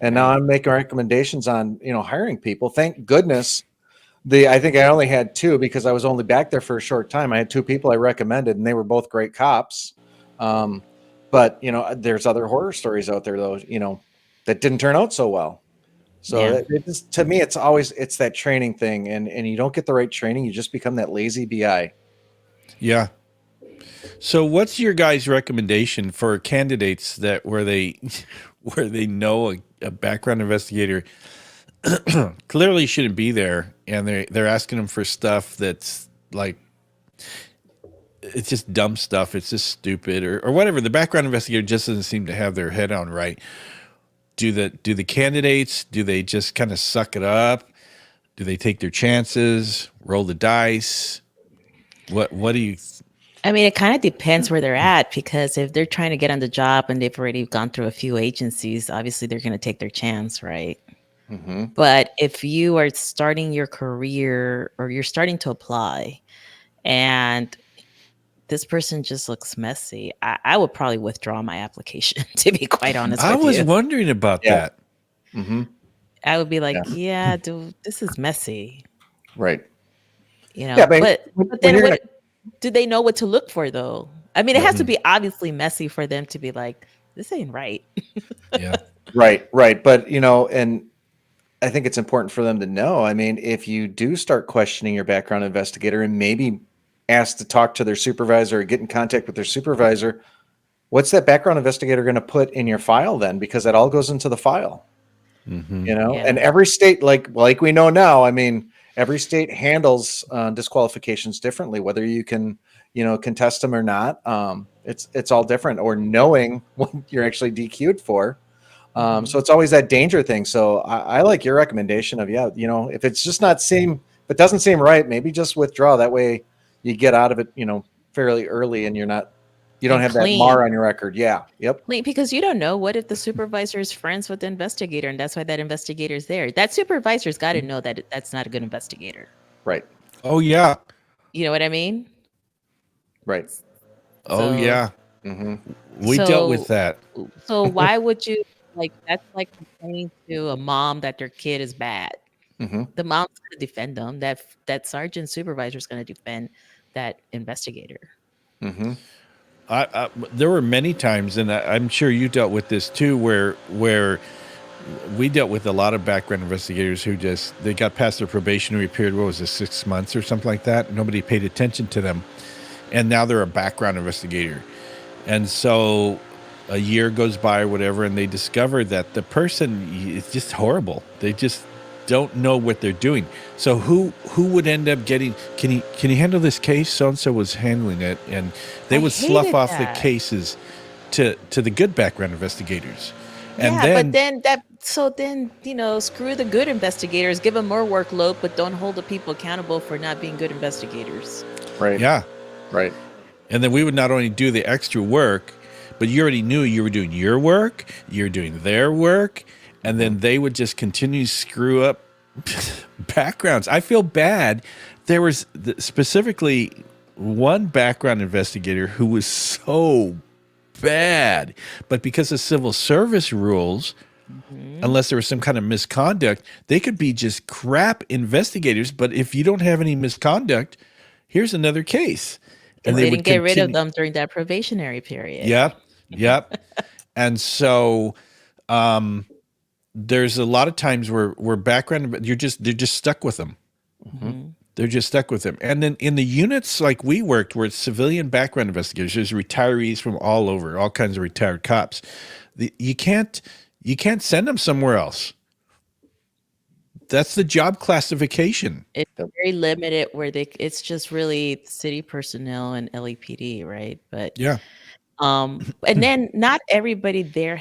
And now I'm making recommendations on, you know, hiring people. Thank goodness. I think I only had 2 because I was only back there for a short time. I had 2 people I recommended and they were both great cops. But, you know, there's other horror stories out there, though, you know, that didn't turn out so well. So to me, it's that training thing. And you don't get the right training. You just become that lazy BI. Yeah. So what's your guys' recommendation for candidates where they know a background investigator clearly shouldn't be there and they're asking them for stuff that's like, it's just dumb stuff. It's just stupid or whatever. The background investigator just doesn't seem to have their head on right. Do the candidates, do they just kind of suck it up? Do they take their chances, roll the dice? What do you? I mean, it kind of depends where they're at because if they're trying to get on the job and they've already gone through a few agencies, obviously they're going to take their chance, right? But if you are starting your career or you're starting to apply and this person just looks messy, I would probably withdraw my application, to be quite honest with you. I was wondering about that. I would be like, dude, this is messy. Right. You know, but then do they know what to look for, though? I mean, it has to be obviously messy for them to be like, this ain't right. Yeah. Right. But, you know, and I think it's important for them to know. I mean, if you do start questioning your background investigator and maybe ask to talk to their supervisor or get in contact with their supervisor, what's that background investigator going to put in your file then? Because that all goes into the file, you know, and every state, like we know now, I mean, every state handles disqualifications differently, whether you can, you know, contest them or not. It's all different, or knowing what you're actually DQ'd for. So it's always that danger thing. So I like your recommendation of, you know, if it's just if it doesn't seem right, maybe just withdraw. That way you get out of it, you know, fairly early and you don't have that mar on your record. Yeah. Yep. Because you don't know what if the supervisor is friends with the investigator and that's why that investigator is there. That supervisor's got to know that that's not a good investigator. Right. Oh, yeah. You know what I mean? Right. Oh, yeah. We dealt with So, that. so why would you like? That's like complaining to a mom that their kid is bad. The mom's going to defend them. That sergeant supervisor is going to defend that investigator. There were many times, and I'm sure you dealt with this too, where we dealt with a lot of background investigators who they got past their probationary period. What was it, 6 months or something like that? Nobody paid attention to them, and now they're a background investigator, and so a year goes by or whatever, and they discover that the person is just horrible. They just don't know what they're doing. So who would end up getting? Can you handle this case? So and so was handling it, and they I would slough hated off the that. cases to the good background investigators, and Yeah, but then then screw the good investigators, give them more workload, but don't hold the people accountable for not being good investigators. Right. yeah, Right. and then we would not only do the extra work, but you already knew you were doing your work, you're doing their work, and then they would just continue to screw up backgrounds. I feel bad. There was specifically one background investigator who was so bad, but because of civil service rules, unless there was some kind of misconduct, they could be just crap investigators. But if you don't have any misconduct, here's another case. And they they would didn't get rid of continue. them during that probationary period. Yep. And so there's a lot of times where background, they're just stuck with them. They're just stuck with them. And then in the units like we worked, where it's civilian background investigators, there's retirees from all over, all kinds of retired cops. You can't send them somewhere else. That's the job classification. It's very limited where it's just really city personnel and LAPD, right? But Yeah. and then not everybody there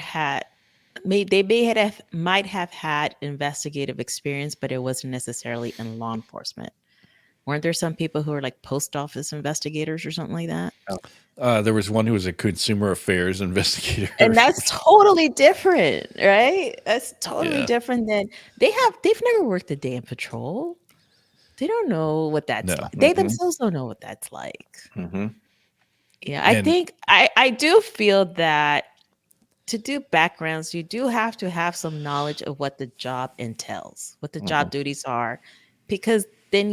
might have had investigative experience, but it wasn't necessarily in law enforcement. Weren't there some people who were like post office investigators or something like that? There was one who was a consumer affairs investigator. And that's totally different, right? That's totally different than they've never worked a day in patrol. They don't know what that's like. They themselves don't know what that's like. Yeah, I think I do feel that to do backgrounds, you do have to have some knowledge of what the job entails, what the job duties are, because then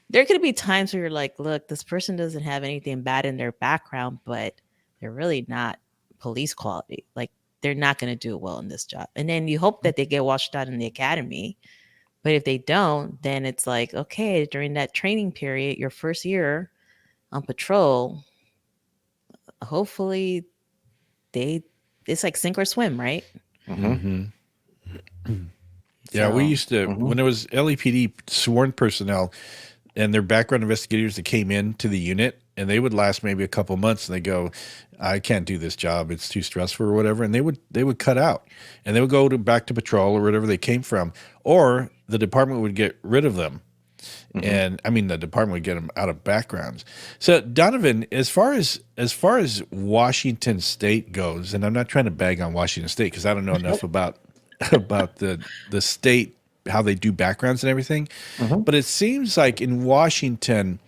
there could be times where you're like, look, this person doesn't have anything bad in their background, but they're really not police quality. Like they're not going to do well in this job. And then you hope that they get washed out in the academy. But if they don't, then it's like, okay, during that training period, your first year on patrol, hopefully it's like sink or swim, right? Yeah, we used to, when it was LAPD sworn personnel and their background investigators that came into the unit, and they would last maybe a couple months, and they go, I can't do this job, it's too stressful or whatever, and they would cut out, and they would go back to patrol or whatever they came from, or the department would get rid of them. And I mean, the department would get them out of backgrounds. So Donovan, as far as Washington State goes, and I'm not trying to bag on Washington State because I don't know enough about the state, how they do backgrounds and everything, but it seems like in Washington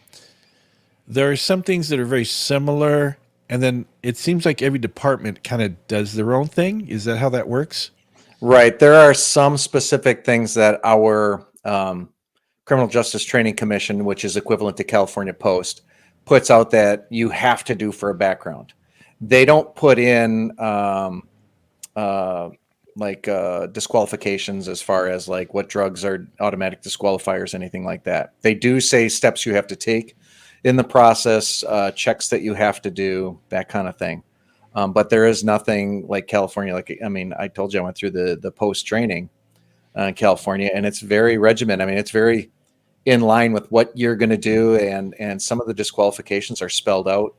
there are some things that are very similar, and then it seems like every department kind of does their own thing. Is that how that works? Right. There are some specific things that our Criminal Justice Training Commission, which is equivalent to California Post, puts out that you have to do for a background. They don't put in disqualifications as far as like what drugs are automatic disqualifiers, anything like that. They do say steps you have to take in the process, checks that you have to do, that kind of thing. But there is nothing like California. Like, I mean, I told you I went through the post training in California, and it's very regimented. I mean, it's very in line with what you're going to do, and some of the disqualifications are spelled out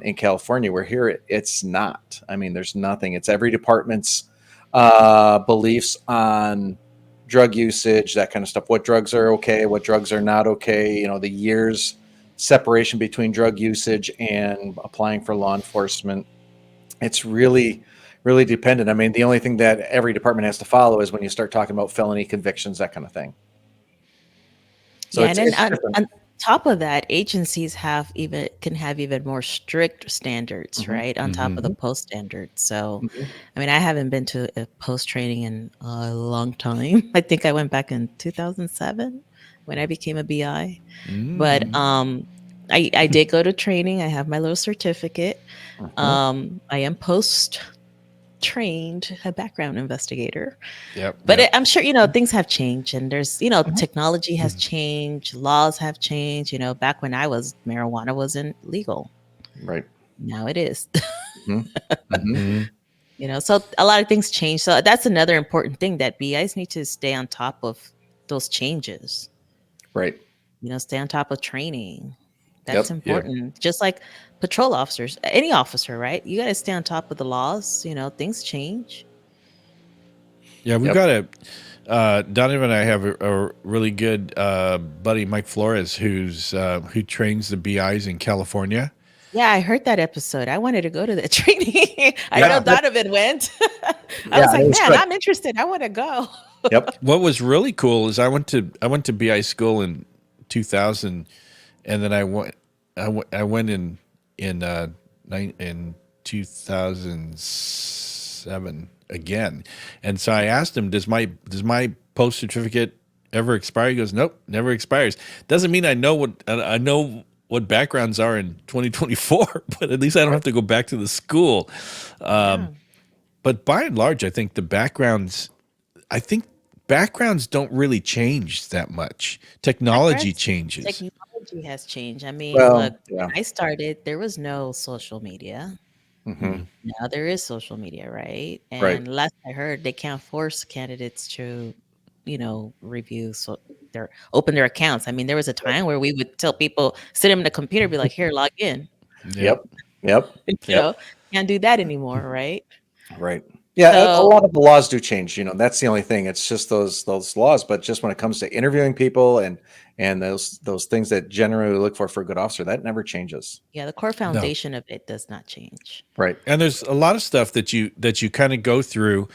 in California, where here it's not. I mean, there's nothing. It's every department's beliefs on drug usage, that kind of stuff. What drugs are okay, what drugs are not okay. You know, the years separation between drug usage and applying for law enforcement. It's really, really dependent. I mean, the only thing that every department has to follow is when you start talking about felony convictions, that kind of thing. So yeah, and then top of that, agencies can have even more strict standards, Mhm. right? On top of the Mhm. post standards. So, Mhm. I mean, I haven't been to a post training in a long time. I think I went back in 2007 when I became a BI. But Mm. I did go to training. I have my little certificate. Mhm. I am post trained a background investigator. Yep. But Yep. I'm sure, things have changed and there's, Mhm. technology has changed, laws have changed. Back when I was, marijuana wasn't legal. Right. Now it is. Mhm. Mhm. Mm-hmm. So a lot of things change. So that's another important thing that BIs need to stay on top of those changes. Right. Stay on top of training. That's Yep. Yep. important. Just like patrol officers, any officer, right? You got to stay on top of the laws. Things change. Yeah, we've Yep. got Donovan and I have a really good buddy, Mike Flores, who trains the BIs in California. Yeah, I heard that episode. I wanted to go to the training. I know Yeah. Donovan went. I Yeah, was and like, it was man, good. I'm interested. I want to go. Yep. What was really cool is I went to BI school in 2000, and then I went in 2007 again, and so I asked him, does my post certificate ever expire? He goes, nope, never expires. Doesn't mean I know what backgrounds are in 2024, but at least I don't have to go back to the school. Yeah. But by and large, I think backgrounds don't really change that much. Technology Backgrounds, changes. technology has changed. I mean, look, Well, when yeah. I started, there was no social media. Mhm. Now there is social media, right? Right. And last I heard, they can't force candidates to, review so their open their accounts. I mean, there was a time where we would tell people, sit them in the computer, be like, here, log in. Yep. Yep. Yep. You Yep. know, can't do that anymore, right? Right. Yeah, a So lot of the laws do change, that's the only thing. It's just those laws, but just when it comes to interviewing people and those things that generally look for a good officer, that never changes. yeah, the core No. foundation of it does not change. Right. And there's a lot of stuff that you kind of go through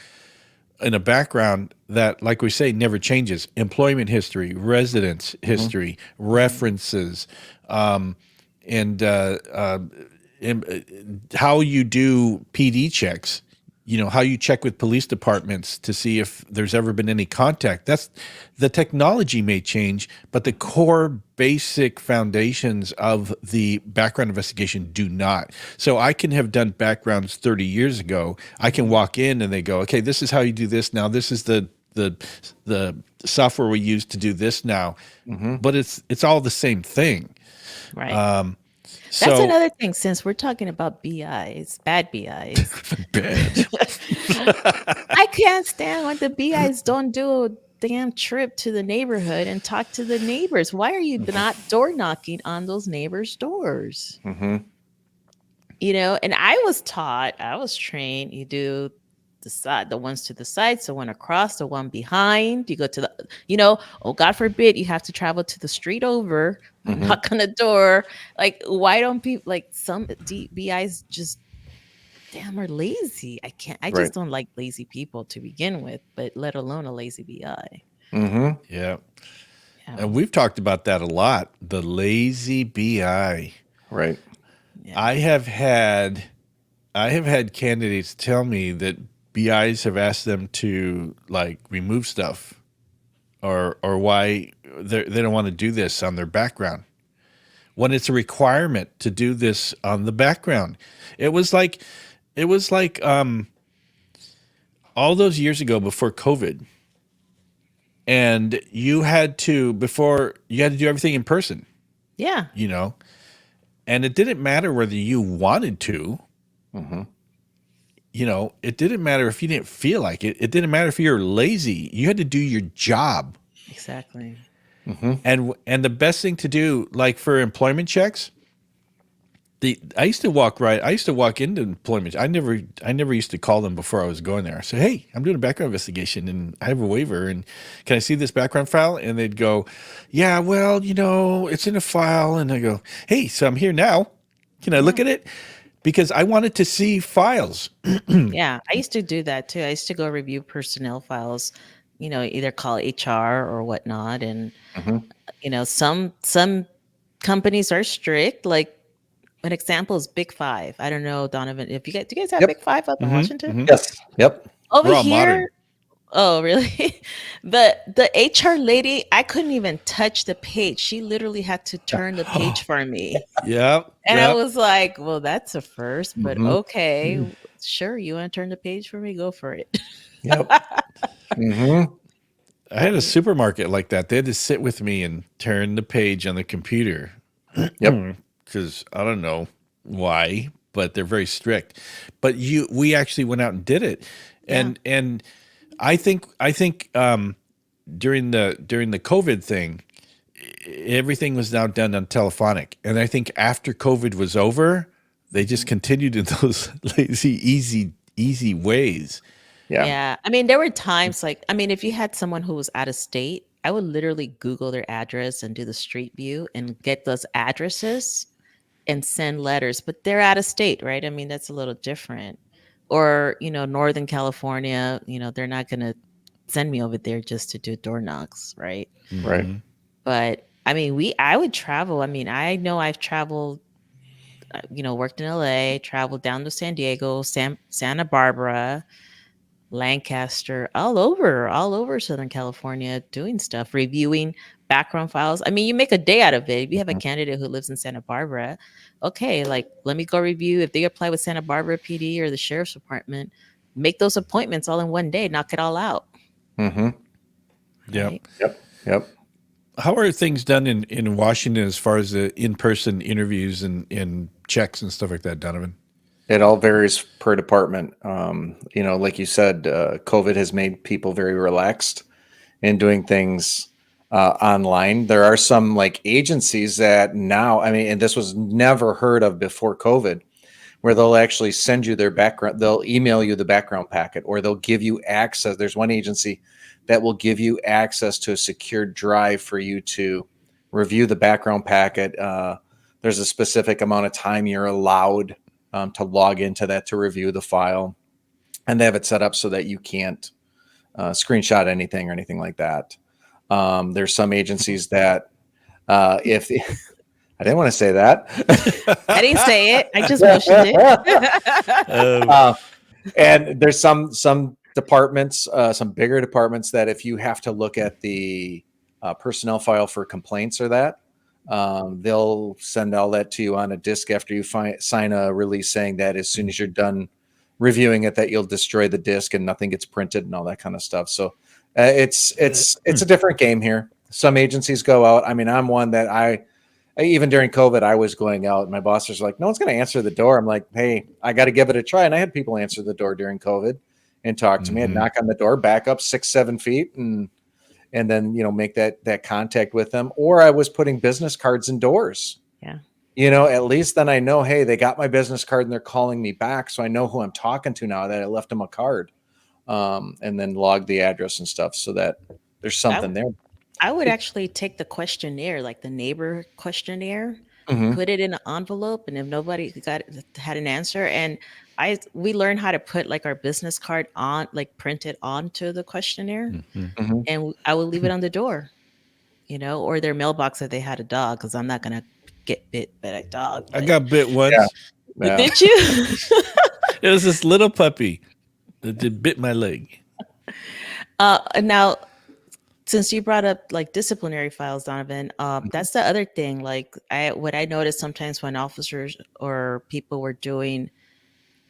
in a background that, like we say, never changes. Employment history, residence Mhm. history, Mhm. references, and how you do PD checks. How you check with police departments to see if there's ever been any contact. That's the technology may change, but the core basic foundations of the background investigation do not. So I can have done backgrounds 30 years ago. I can Mhm. walk in and they go, okay, this is how you do this now. This is the software we use to do this now. Mhm. But it's all the same thing. Right. That's So another thing, since we're talking about BIs, bad BIs. bad. I can't stand when the BIs don't do a damn trip to the neighborhood and talk to the neighbors. Why are you Mhm. not door knocking on those neighbors' doors? Mhm. And I was trained, you do the ones to the side, the one across, the one behind. You go to oh, God forbid, you have to travel to the street over, Mhm. knock on the door. Like, why don't people, like, some BIs just damn are lazy. I Right. just don't like lazy people to begin with, but let alone a lazy BI. Mhm. Yeah. Yeah. And we've talked about that a lot. The lazy BI. Right. Yeah. I have had I have had candidates tell me that BIs have asked them to like remove stuff or why they don't want to do this on their background when it's a requirement to do this on the background. It was like all those years ago before COVID, and before you had to do everything in person, Yeah. you know, and it didn't matter whether you wanted to. Mhm. It didn't matter if you didn't feel like it. It didn't matter if you were lazy. You had to do your job. Exactly. Mhm. And the best thing to do, like for employment checks, I used to walk into employment. I never used to call them before I was going there. I said, hey, I'm doing a background investigation and I have a waiver and can I see this background file? And they'd go, yeah, well, it's in a file. And I go, hey, so I'm here now. Can I look Yeah. at it? Because I wanted to see files. Yeah. I used to do that too. I used to go review personnel files, either call HR or whatnot. And Mhm. some companies are strict. Like an example is Big Five. I don't know, Donovan, if do you guys have Yep. Big Five up in Washington? Yes. Yep. Over We're all modern. here, oh really? The HR lady, I couldn't even touch the page. She literally had to turn the page for me. Yep. And I Yep. was like, well, that's a first, but Mhm. okay, sure, you want to turn the page for me? Go for it. Yep. hmm I had a supermarket like that. They had to sit with me and turn the page on the computer Yep. because I don't know why, but they're very strict. But we actually went out and did it, Yeah. and I think during the COVID thing, everything was now done on telephonic, and I think after COVID was over, they just continued in those lazy, easy ways. Yeah. Yeah. I mean, there were times like, I mean, if you had someone who was out of state, I would literally Google their address and do the street view and get those addresses and send letters, but they're out of state, right? I mean, that's a little different. Or, Northern California, they're not going to send me over there just to do door knocks, right? Right. But I mean, I would travel. I mean, I know I've traveled, worked in LA, traveled down to San Diego, Santa Barbara, Lancaster, all over Southern California, doing stuff, reviewing background files. I mean, you make a day out of it. If you have a Mhm. candidate who lives in Santa Barbara, okay, like let me go review if they apply with Santa Barbara PD or the sheriff's department, make those appointments all in one day, knock it all out. hmm Right. Yep. Yep. Yep. How are things done in Washington as far as the in-person interviews and checks and stuff like that, Donovan? It all varies per department. Like you said, COVID has made people very relaxed in doing things online. There are some like agencies that now, I mean, and this was never heard of before COVID, where they'll actually send you their background, they'll email you the background packet, or they'll give you access. There's one agency that will give you access to a secured drive for you to review the background packet. There's a specific amount of time you're allowed to log into that to review the file. And they have it set up so that you can't screenshot anything or anything like that. There's some agencies that if I didn't want to say that. I didn't say it. I just motioned it. Uh, And there's some departments, some bigger departments that if you have to look at the personnel file for complaints or that, they'll send all that to you on a disk after you sign a release saying that as soon as you're done reviewing it, that you'll destroy the disk and nothing gets printed and all that kind of stuff. So it's a different game here. Some agencies go out. I mean, I'm one that even during COVID, I was going out. My boss was like, "No one's going to answer the door." I'm like, "Hey, I got to give it a try." And I had people answer the door during COVID and talk to me. I'd knock on the door, back up 6-7 feet, and then make that contact with them. Or I was putting business cards in doors. Yeah. At least then I know, hey, they got my business card and they're calling me back, so I know who I'm talking to now that I left them a card, and then log the address and stuff so that there's something there. I would actually take the questionnaire, like the neighbor questionnaire, Mhm. put it in an envelope, and if nobody had an answer, and we learned how to put like our business card on, like print it onto the questionnaire, Mhm. and I would leave it on the door, or their mailbox if they had a dog, because I'm not gonna get bit by a dog. I But got bit Yeah. once. Yeah. did you? It was this little puppy that bit my leg. Now, since you brought up like disciplinary files, Donovan, that's the other thing. Like what I noticed sometimes when officers or people were doing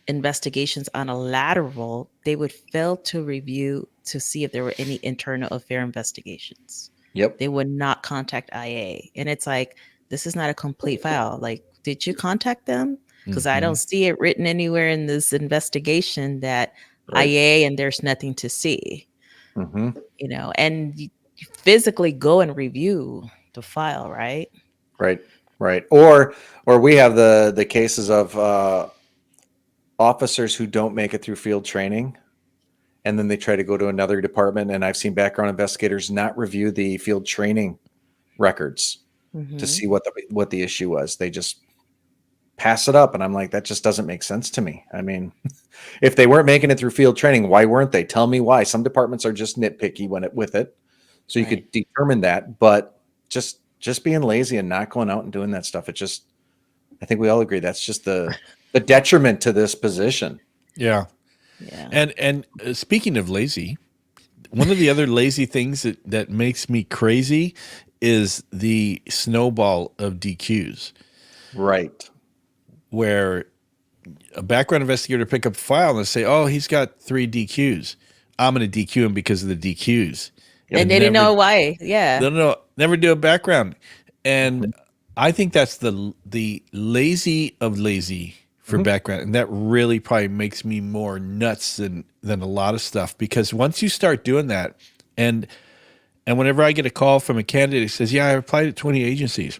investigations on a lateral, they would fail to review to see if there were any internal affair investigations. Yep. They would not contact IA. And it's like, this is not a complete file. Like, did you contact them? Because I don't see it written anywhere in this investigation that Right. IA and there's nothing to see, Mhm. and you physically go and review the file, right? Right. Right. Or we have the cases of officers who don't make it through field training, and then they try to go to another department. And I've seen background investigators not review the field training records to Hmm. see what the issue was. They just pass it up, and I'm like, that just doesn't make sense to me. I mean, if they weren't making it through field training, why weren't they? Tell me why. Some departments are just nitpicky with it, so you Right. could determine that, but just just being lazy and not going out and doing that stuff. I think we all agree that's just the detriment to this position. Yeah. Yeah. And speaking of lazy, one of the other lazy things that makes me crazy is the snowball of DQs, Right. where a background investigator pick up a file and say, "Oh, he's got 3 DQs. I'm going to DQ him because of the DQs." And they didn't know why. Yeah. No, never do a background. And I think that's the lazy of lazy for background, and that really probably makes me more nuts than a lot of stuff, because once you start doing that, and whenever I get a call from a candidate who says, "Yeah, I applied to 20 agencies,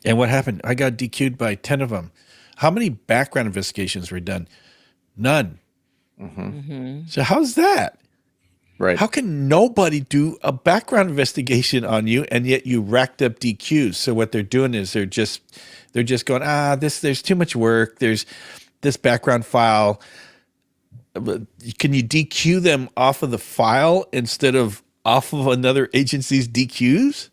and what happened? I got DQ'd by 10 of them." How many background investigations were done? None. So how's that? Right. How can nobody do a background investigation on you, and yet you racked up DQs? So what they're doing is they're just going, there's too much work. There's this background file. Can you DQ them off of the file instead of off of another agency's DQs?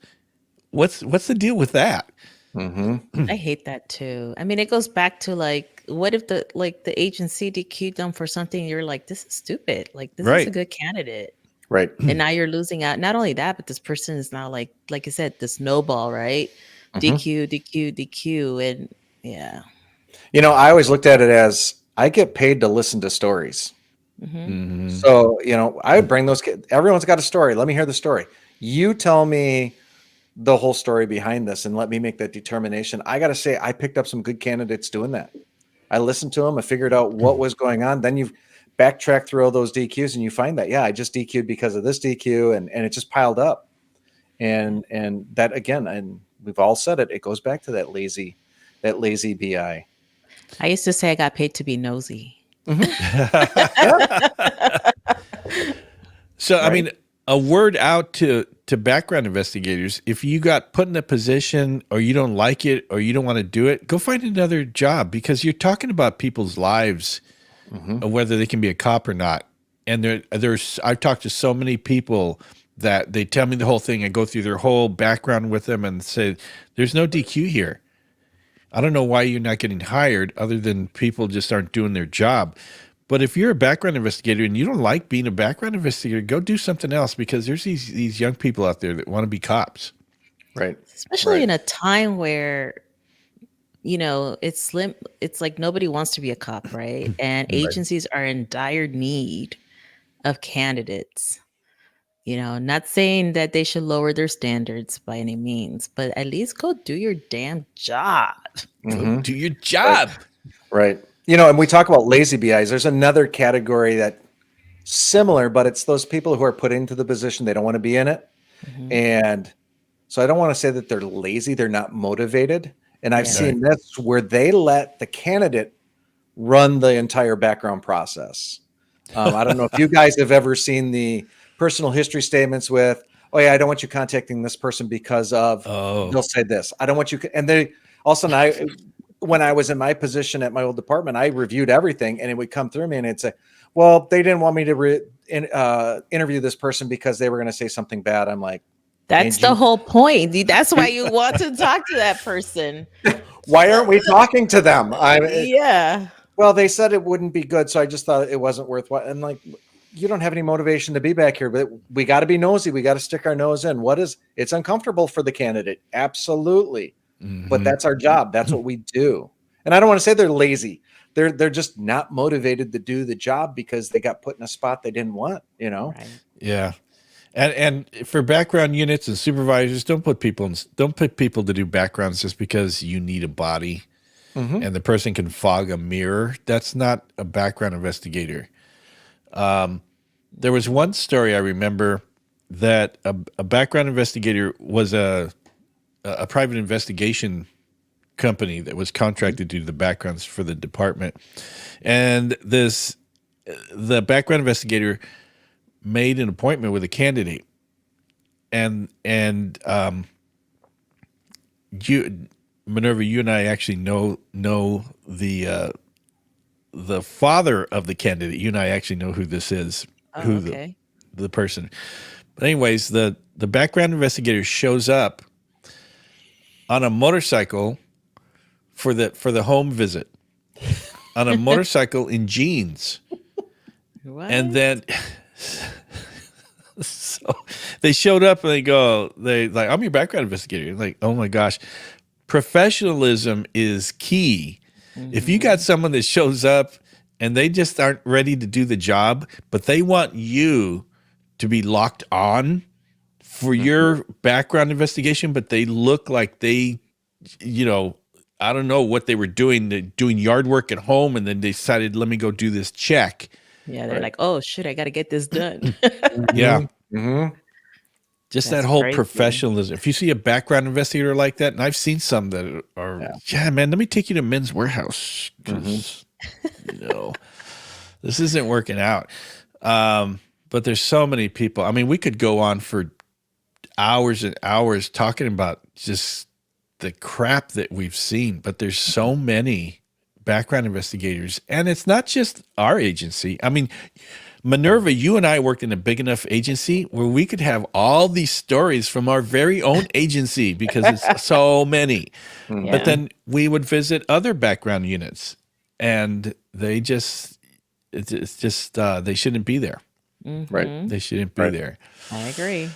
What's the deal with that? I hate that too. I mean, it goes back to like, what if the agency DQ'd them for something? You're like, this is stupid. Like, this is a Right. good candidate. Right. And now you're losing out. Not only that, but this person is now like you said, the snowball, right? DQ, DQ, DQ. And yeah. I always looked at it as I get paid to listen to stories. So, I would bring those kids. Everyone's got a story. Let me hear the story. You tell me the whole story behind this and let me make that determination. I got to say, I picked up some good candidates doing that. I listened to them. I figured out what was going on. Then you backtrack through all those DQs and you find that, I just DQ'd because of this DQ, and it just piled up. And that, again, and we've all said it, it goes back to that lazy BI. I used to say I got paid to be nosy. So, I mean, a word out to background investigators: if you got put in a position, or you don't like it, or you don't want to do it, go find another job, because you're talking about people's lives, whether they can be a cop or not. And I've talked to so many people that they tell me the whole thing and go through their whole background with them and say, "There's no DQ here. I don't know why you're not getting hired, other than people just aren't doing their job." But if you're a background investigator and you don't like being a background investigator, go do something else, because there's these young people out there that want to be cops. Right. Especially in a time where, it's slim. It's like nobody wants to be a cop, right? And agencies are in dire need of candidates. Not saying that they should lower their standards by any means, but at least go do your damn job. Go do your job. Right. And we talk about lazy BIs. There's another category that similar, but it's those people who are put into the position. They don't want to be in it. And so I don't want to say that they're lazy. They're not motivated. And I've seen this where they let the candidate run the entire background process. I don't know if you guys have ever seen the personal history statements with, I don't want you contacting this person because of, they'll say this. I don't want you. And they all of a sudden, when I was in my position at my old department, I reviewed everything, and it would come through me and it'd say, well, they didn't want me to interview this person because they were going to say something bad. I'm like, that's the whole point. That's why you want to talk to that person. Why aren't we talking to them? Well, they said it wouldn't be good, so I just thought it wasn't worthwhile. And like, you don't have any motivation to be back here, but we got to be nosy. We got to stick our nose in. It's uncomfortable for the candidate. Absolutely. But that's our job. That's what we do. And I don't want to say they're lazy. They're just not motivated to do the job because they got put in a spot they didn't want, Right. Yeah. And for background units and supervisors, don't put people to do backgrounds just because you need a body and the person can fog a mirror. That's not a background investigator. There was one story I remember that a background investigator was a private investigation company that was contracted to do the backgrounds for the department. And the background investigator made an appointment with a candidate. And Minerva, you and I actually know the father of the candidate. You and I actually know who this is, the person. But anyways, the background investigator shows up on a motorcycle for the home visit, on a motorcycle in jeans. What? And then so they showed up and they like, I'm your background investigator. Like, oh my gosh, professionalism is key. If you got someone that shows up and they just aren't ready to do the job, but they want you to be locked on for your background investigation, but they look like they, I don't know what they were doing, doing yard work at home, and then they decided, let me go do this check. Yeah, they're like, oh shit, I got to get this done. Yeah. Mm-hmm. Just That's that whole crazy. professionalism. If you see a background investigator like that, and I've seen some that are, yeah, man, let me take you to Men's Warehouse because, this isn't working out. But there's so many people. I mean, we could go on for hours and hours talking about just the crap that we've seen, but there's so many background investigators, and it's not just our agency. I mean, Minerva, you and I worked in a big enough agency where we could have all these stories from our very own agency because it's so many. Yeah. But then we would visit other background units, and they just, it's just, they shouldn't be there. Right. They shouldn't be there. I agree.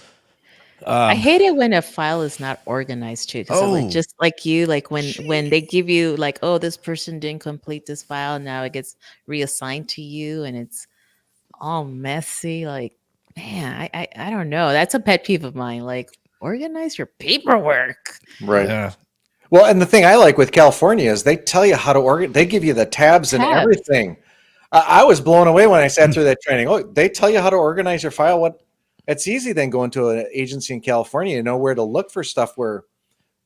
I hate it when a file is not organized too, because like, just like you, like when they give you like, oh, this person didn't complete this file, now it gets reassigned to you, and it's all messy. Like, man, I don't know. That's a pet peeve of mine. Like, organize your paperwork. Right. Yeah. Well, and the thing I like with California is they tell you how to organize. They give you the tabs and everything. I was blown away when I sat through that training. Oh, they tell you how to organize your file. It's easy then going to an agency in California, you know where to look for stuff, where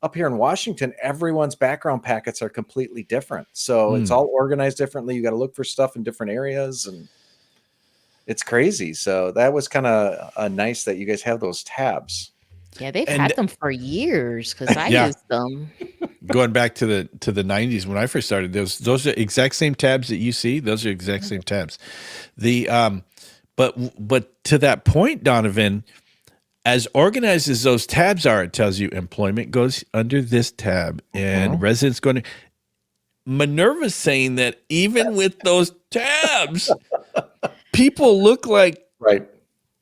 up here in Washington, everyone's background packets are completely different. So it's all organized differently. You got to look for stuff in different areas, and it's crazy. So that was kind of nice that you guys have those tabs. Yeah, they've had them for years because I used them. Going back to the 90s when I first started, those are exact same tabs that you see. Those are exact same tabs. But to that point, Donovan, as organized as those tabs are, it tells you employment goes under this tab and residents going to. Minerva's saying that even with those tabs, people look like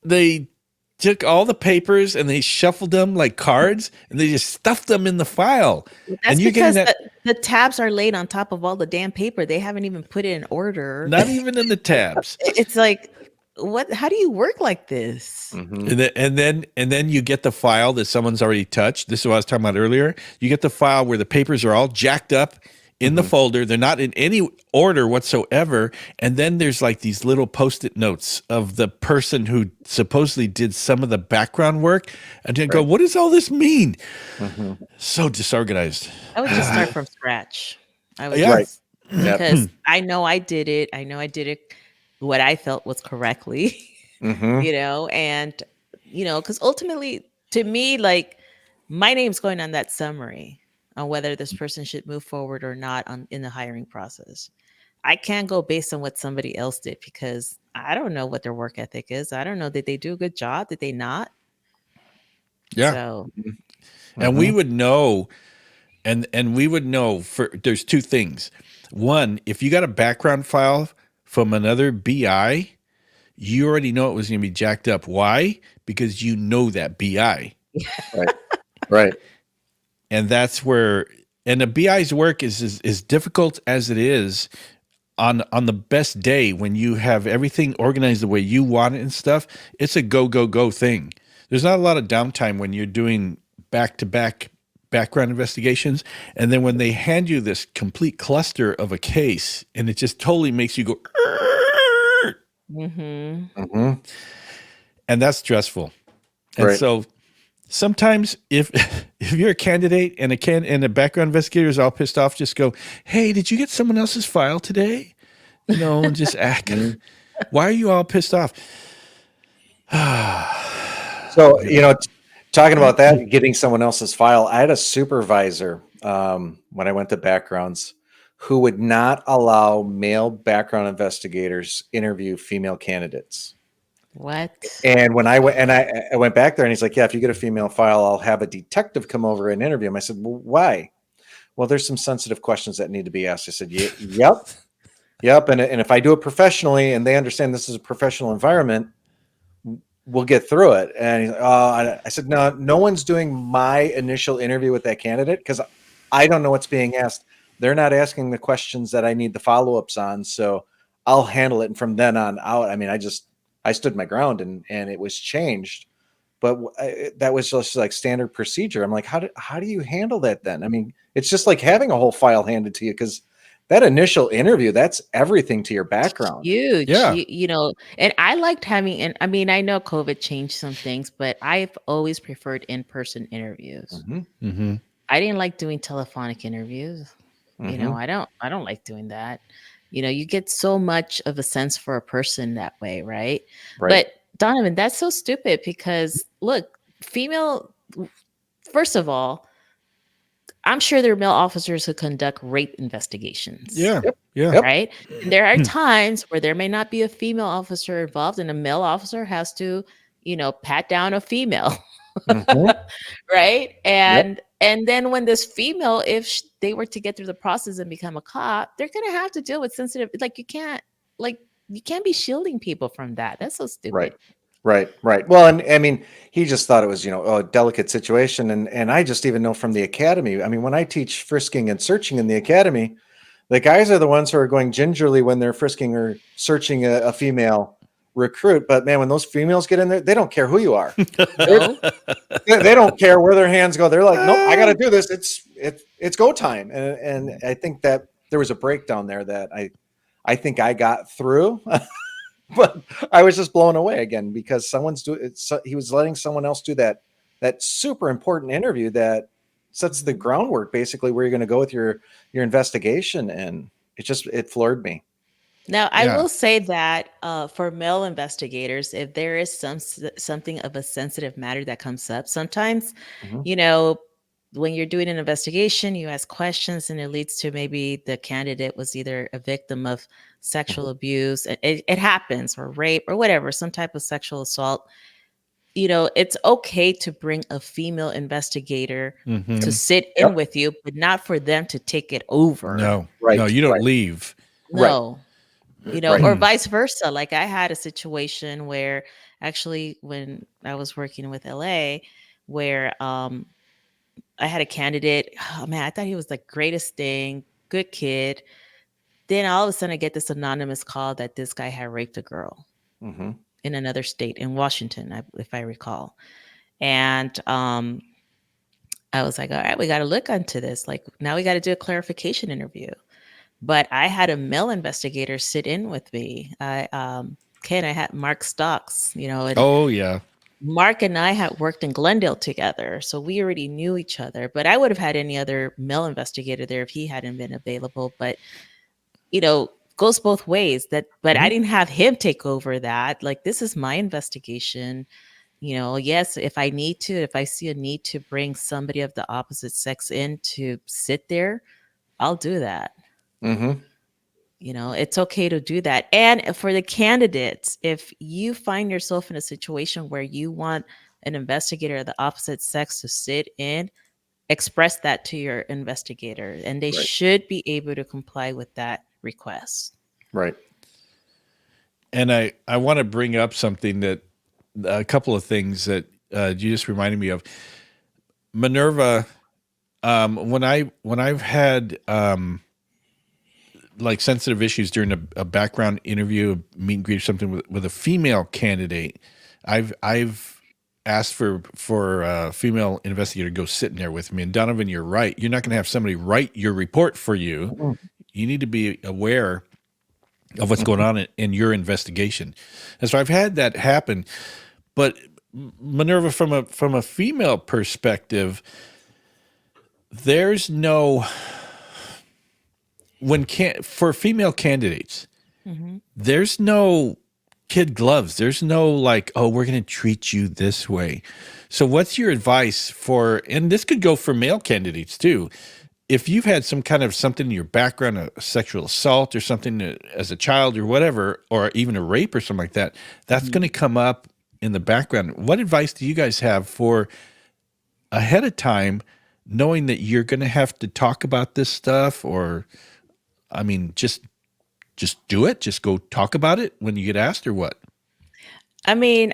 they took all the papers and they shuffled them like cards and they just stuffed them in the file. That's and you're because getting that, the tabs are laid on top of all the damn paper. They haven't even put it in order. not even in the tabs. It's like, what? How do you work like this? And then you get the file that someone's already touched. This is what I was talking about earlier. You get the file where the papers are all jacked up in the folder. They're not in any order whatsoever. And then there's like these little Post-it notes of the person who supposedly did some of the background work. And then go, what does all this mean? So disorganized. I would just start from scratch. I would because I know I did it. I know I did it what I felt was correctly, and, because ultimately to me, like, my name's going on that summary on whether this person should move forward or not in the hiring process. I can't go based on what somebody else did because I don't know what their work ethic is. I don't know, did they do a good job? Did they not? Yeah. So, and we would know, and we would know there's two things. One, if you got a background file from another BI, you already know it was going to be jacked up. Why? Because you know that BI. Right. And that's where, and the BI's work is difficult as it is on the best day when you have everything organized the way you want it and stuff. It's a go thing. There's not a lot of downtime when you're doing back-to-back background investigations. And then when they hand you this complete cluster of a case and it just totally makes you go, and that's stressful. And so sometimes if you're a candidate and a background investigator is all pissed off, just go, hey, did you get someone else's file today? And just act. Why are you all pissed off? So, talking about that, getting someone else's file, I had a supervisor when I went to backgrounds who would not allow male background investigators interview female candidates. What? And when I went and I went back there, and he's like, "Yeah, if you get a female file, I'll have a detective come over and interview him." I said, "Well, why?" "Well, there's some sensitive questions that need to be asked." I said, Yep, yep. And if I do it professionally and they understand this is a professional environment, we'll get through it." And he's like, "Oh," I said, "No, no one's doing my initial interview with that candidate because I don't know what's being asked. They're not asking the questions that I need the follow-ups on. So I'll handle it." And from then on out, I mean, I stood my ground, and it was changed. But that was just like standard procedure. I'm like, how do you handle that then? I mean, it's just like having a whole file handed to you, because that initial interview, that's everything to your background. Huge. Yeah. You know, and I liked having, and I mean, I know COVID changed some things, but I've always preferred in-person interviews. Mm-hmm. Mm-hmm. I didn't like doing telephonic interviews. You know, Mm-hmm. I don't like doing that. You know, you get so much of a sense for a person that way, right? Right. But Donovan, that's so stupid because look, female, first of all, I'm sure there are male officers who conduct rape investigations, Yeah. Yep. Yeah. Yep. right? And there are times where there may not be a female officer involved, and a male officer has to, you know, pat down a female, Mm-hmm. right? Yep. And then when this female, if they were to get through the process and become a cop, they're gonna have to deal with sensitive. Like you can't be shielding people from that. That's so Right. stupid. Right. Well, and I mean, he just thought it was, a delicate situation. And I just even know from the academy. I mean, when I teach frisking and searching in the academy, the guys are the ones who are going gingerly when they're frisking or searching a female recruit. But man, when those females get in there, they don't care who you are. No, They don't care where their hands go. They're like, "Nope, I got to do this. It's go time." And I think that there was a breakdown there that I think I got through. But I was just blown away again because he was letting someone else do that super important interview that sets the groundwork basically where you're going to go with your investigation. And it floored me. now, I Yeah. will say that for male investigators, if there is something of a sensitive matter that comes up, sometimes, Mhm. you know, when you're doing an investigation, you ask questions, and it leads to maybe the candidate was either a victim of sexual Mhm. abuse, it happens, or rape, or whatever, some type of sexual assault. You know, it's okay to bring a female investigator to Mm-hmm. sit Yep. in with you, but not for them to take it over. No. No, Right. you don't Right. leave. Right. No. You know, Right. or vice versa. Like I had a situation where actually when I was working with LA, where I had a candidate, oh man, I thought he was the greatest thing, good kid. Then all of a sudden I get this anonymous call that this guy had raped a girl Hmm. in another state, in Washington, if I recall. And I was like, all right, we got to look into this. Like now we got to do a clarification interview. But I had a male investigator sit in with me. Ken, I had Mark Stocks, you know, and Oh, yeah. Mark and I had worked in Glendale together, so we already knew each other. But I would have had any other male investigator there if he hadn't been available. But you know, goes both ways. But I Mhm. didn't have him take over that. Like this is my investigation. You know, yes, if I see a need to bring somebody of the opposite sex in to sit there, I'll do that. Hmm. You know, it's okay to do that. And for the candidates, if you find yourself in a situation where you want an investigator of the opposite sex to sit in, express that to your investigator, and they Right. should be able to comply with that request. Right. And I want to bring up something that a couple of things that you just reminded me of. Minerva, when I've had like sensitive issues during a background interview, a meet and greet or something with a female candidate, I've asked for a female investigator to go sit in there with me. And Donovan, you're right. You're not going to have somebody write your report for you. Mhm. You need to be aware of what's going Mhm. on in your investigation. And so I've had that happen. But Minerva, from a female perspective, there's no for female candidates, Mm-hmm. there's no kid gloves. There's no like, oh, we're going to treat you this way. So what's your advice for, and this could go for male candidates too, if you've had some kind of something in your background, a sexual assault or something as a child or whatever, or even a rape or something like that, that's going to come up in the background. What advice do you guys have for ahead of time, knowing that you're going to have to talk about this stuff, or, I mean, just do it, just go talk about it when you get asked, or what? I mean,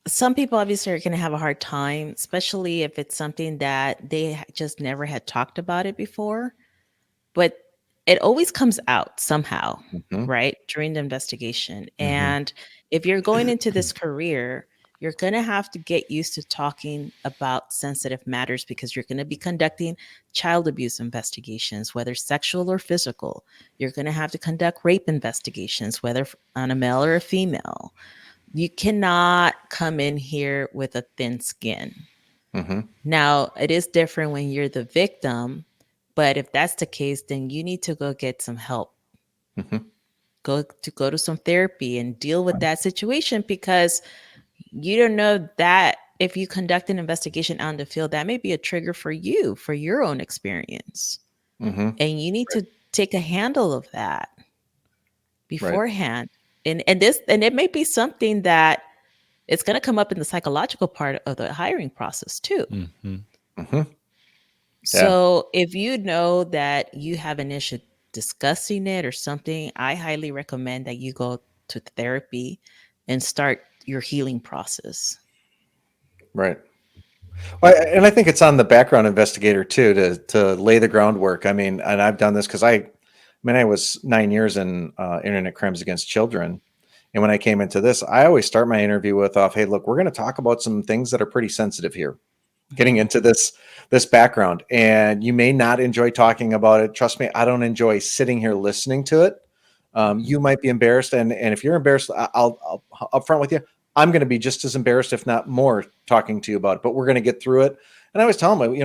some people obviously are going to have a hard time, especially if it's something that they just never had talked about it before. But it always comes out somehow, right? During the investigation. And if you're going into this career, you're going to have to get used to talking about sensitive matters, because you're going to be conducting child abuse investigations, whether sexual or physical. You're going to have to conduct rape investigations, whether on a male or a female. You cannot come in here with a thin skin. Now, it is different when you're the victim, but if that's the case, then you need to go get some help. Go to some therapy and deal with that situation, because you don't know that if you conduct an investigation on the field, that may be a trigger for you, for your own experience. And you need to take a handle of that beforehand. And it may be something that it's going to come up in the psychological part of the hiring process too. So if you know that you have an issue discussing it or something, I highly recommend that you go to therapy and start your healing process. Right. Well, and I think it's on the background investigator too to lay the groundwork. I mean, and I've done this because I was 9 years in internet crimes against children, and when I came into this, I always start my interview with hey, look, we're going to talk about some things that are pretty sensitive here. Getting into this background, and you may not enjoy talking about it. Trust me, I don't enjoy sitting here listening to it. You might be embarrassed, and if you're embarrassed, I'll upfront with you. I'm going to be just as embarrassed, if not more, talking to you about it. But we're going to get through it. And I always tell them,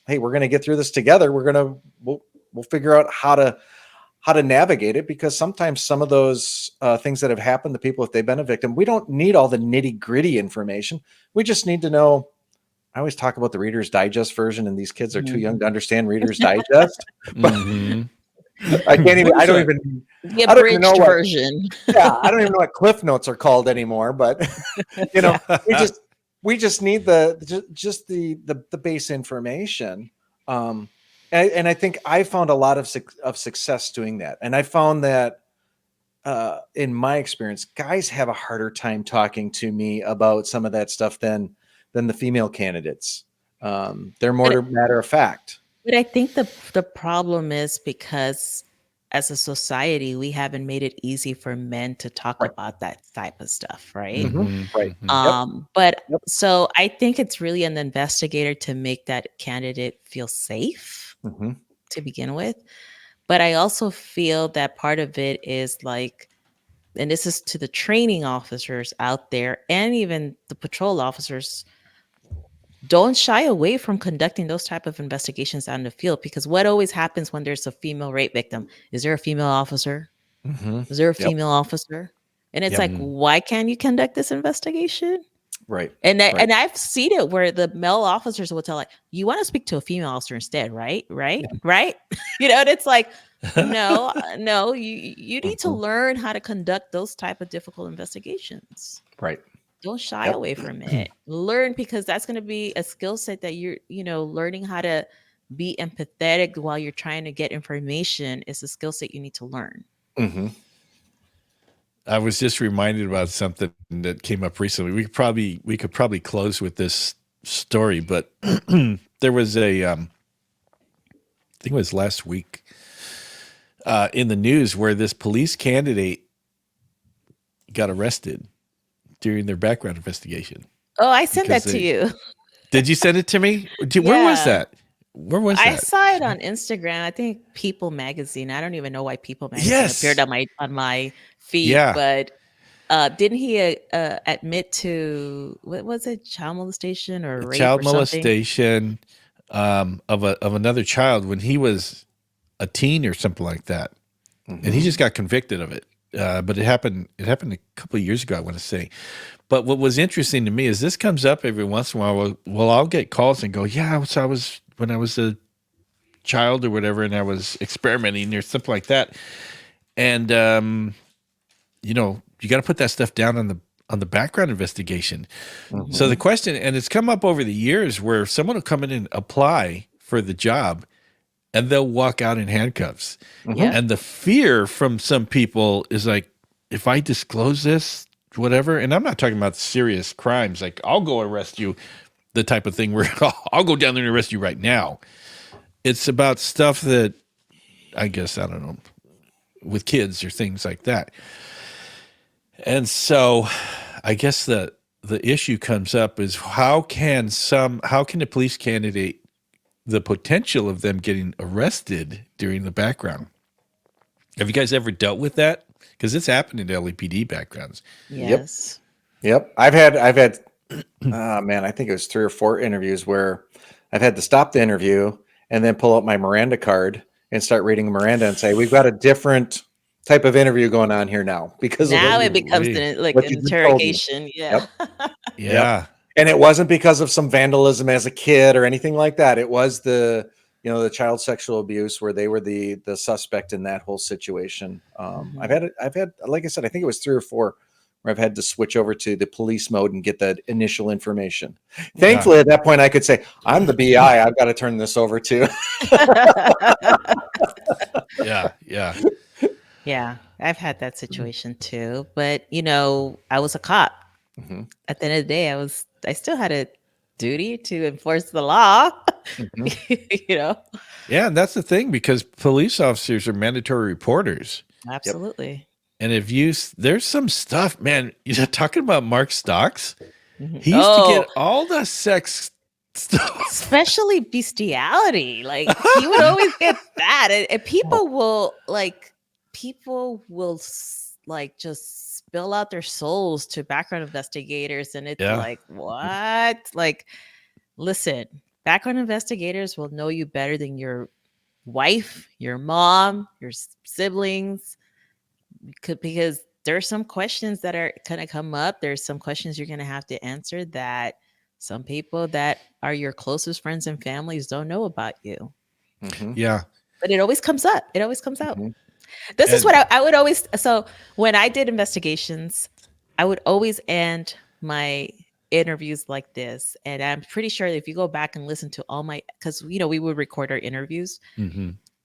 hey, we're going to get through this together. We'll figure out how to navigate it, because sometimes some of those things that have happened to people, if they've been a victim, we don't need all the nitty gritty information. We just need to know. I always talk about the Reader's Digest version, and these kids are too young to understand Reader's Digest. But I don't even know what version. I don't even know what Cliff Notes are called anymore. But we just need the base information. And I think I found a lot of success doing that. And I found that in my experience, guys have a harder time talking to me about some of that stuff than the female candidates. They're more matter of fact. But I think the problem is because as a society, we haven't made it easy for men to talk about that type of stuff, right? Right. So I think it's really an investigator to make that candidate feel safe to begin with. But I also feel that part of it is like, and this is to the training officers out there and even the patrol officers, don't shy away from conducting those type of investigations out in the field, because what always happens when there's a female rape victim, is there a female officer? Is there a female officer? And it's like, why can't you conduct this investigation? Right. And I've seen it where the male officers will tell, like, you want to speak to a female officer instead, right? Right. And it's like, no, you need to learn how to conduct those type of difficult investigations. Right. Don't shy away from it. Learn, because that's going to be a skill set that you're, learning how to be empathetic while you're trying to get information is a skill set you need to learn. I was just reminded about something that came up recently. We could probably close with this story, but there was I think it was last week, in the news, where this police candidate got arrested during their background investigation. Oh, I sent that to you. Did you send it to me? Where was that? Where was that? I saw it on Instagram. I think People Magazine. I don't even know why People Magazine appeared on my feed. But didn't he admit to, what was it, child molestation or rape? Child or molestation of another child when he was a teen or something like that, and he just got convicted of it. But it happened a couple of years ago, I want to say. But what was interesting to me is this comes up every once in a while. Well, I'll get calls and go, yeah, so I was when I was a child or whatever, and I was experimenting or something like that. And you know, you got to put that stuff down on the background investigation. So the question, and it's come up over the years, where someone will come in and apply for the job, and they'll walk out in handcuffs. Yeah. And the fear from some people is like, if I disclose this, whatever, and I'm not talking about serious crimes, like I'll go arrest you, the type of thing where I'll go down there and arrest you right now. It's about stuff that, I guess, I don't know, with kids or things like that. And so I guess the issue comes up is how can a police candidate, the potential of them getting arrested during the background? Have you guys ever dealt with that? Because it's happened in LAPD backgrounds. Yes. Yep. I've had oh man, I think it was 3 or 4 interviews where I've had to stop the interview and then pull out my Miranda card and start reading Miranda and say, we've got a different type of interview going on here now because Now of it becomes like what an you just told me. interrogation. Yeah. Yeah. And it wasn't because of some vandalism as a kid or anything like that. It was the child sexual abuse where they were the suspect in that whole situation. I've had, like I said, I think it was 3 or 4 where I've had to switch over to the police mode and get that initial information. Thankfully, at that point, I could say, I'm the BI. I've got to turn this over to. Yeah. Yeah. I've had that situation too. But, you know, I was a cop. At the end of the day, I still had a duty to enforce the law. You know? Yeah, and that's the thing, because police officers are mandatory reporters. Absolutely. And there's some stuff, man, talking about Mark Stocks, he used to get all the sex stuff. Especially bestiality. Like he would always get that. And people will just spill out their souls to background investigators. And it's like, what? Like, listen, background investigators will know you better than your wife, your mom, your siblings, because there's some questions that are going to come up. There's some questions you're going to have to answer that some people that are your closest friends and families don't know about you. Yeah. But it always comes up. It always comes out. This is what I would always, so when I did investigations, I would always end my interviews like this. And I'm pretty sure if you go back and listen to all because, you know, we would record our interviews.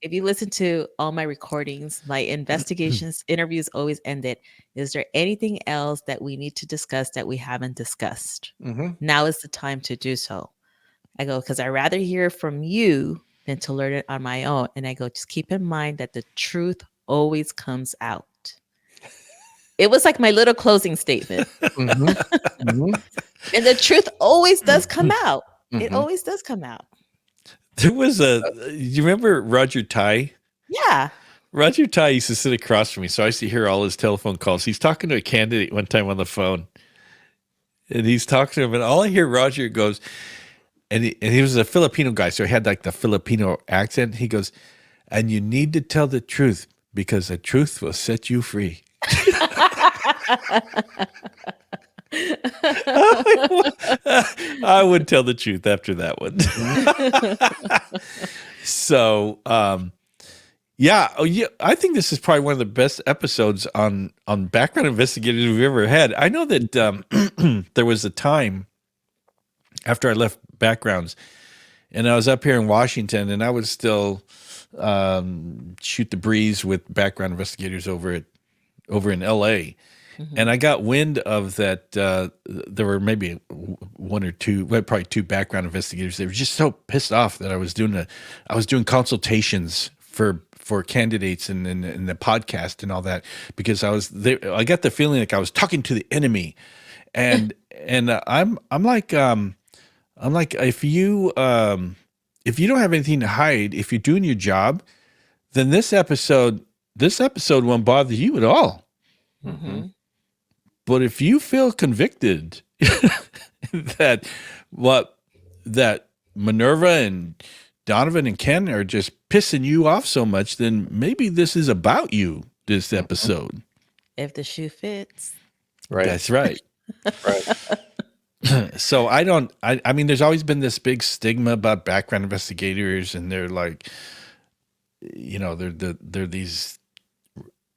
If you listen to all my recordings, my investigations interviews always ended. Is there anything else that we need to discuss that we haven't discussed? Now is the time to do so. I go, because I'd rather hear from you than to learn it on my own. And I go, just keep in mind that the truth always comes out. It was like my little closing statement. And the truth always does come out. It always does come out. There was you remember Roger Ty? Yeah. Roger Ty used to sit across from me, so I used to hear all his telephone calls. He's talking to a candidate one time on the phone, and he's talking to him, and all I hear Roger goes, and he was a Filipino guy, so he had like the Filipino accent. He goes, and you need to tell the truth because the truth will set you free. I would tell the truth after that one. So, yeah, I think this is probably one of the best episodes on background investigators we've ever had. I know that there was a time after I left backgrounds, and I was up here in Washington, and I would still shoot the breeze with background investigators over in LA. And I got wind of that. There were maybe 1 or 2, well, probably 2 background investigators. They were just so pissed off that I was doing consultations for candidates and the podcast and all that, because I got the feeling like I was talking to the enemy, and I'm like if you don't have anything to hide, if you're doing your job, then this episode won't bother you at all. But if you feel convicted that Minerva and Donovan and Ken are just pissing you off so much, then maybe this is about you, this episode. If the shoe fits. Right. That's right. Right. So I mean, there's always been this big stigma about background investigators, and they're like, they're these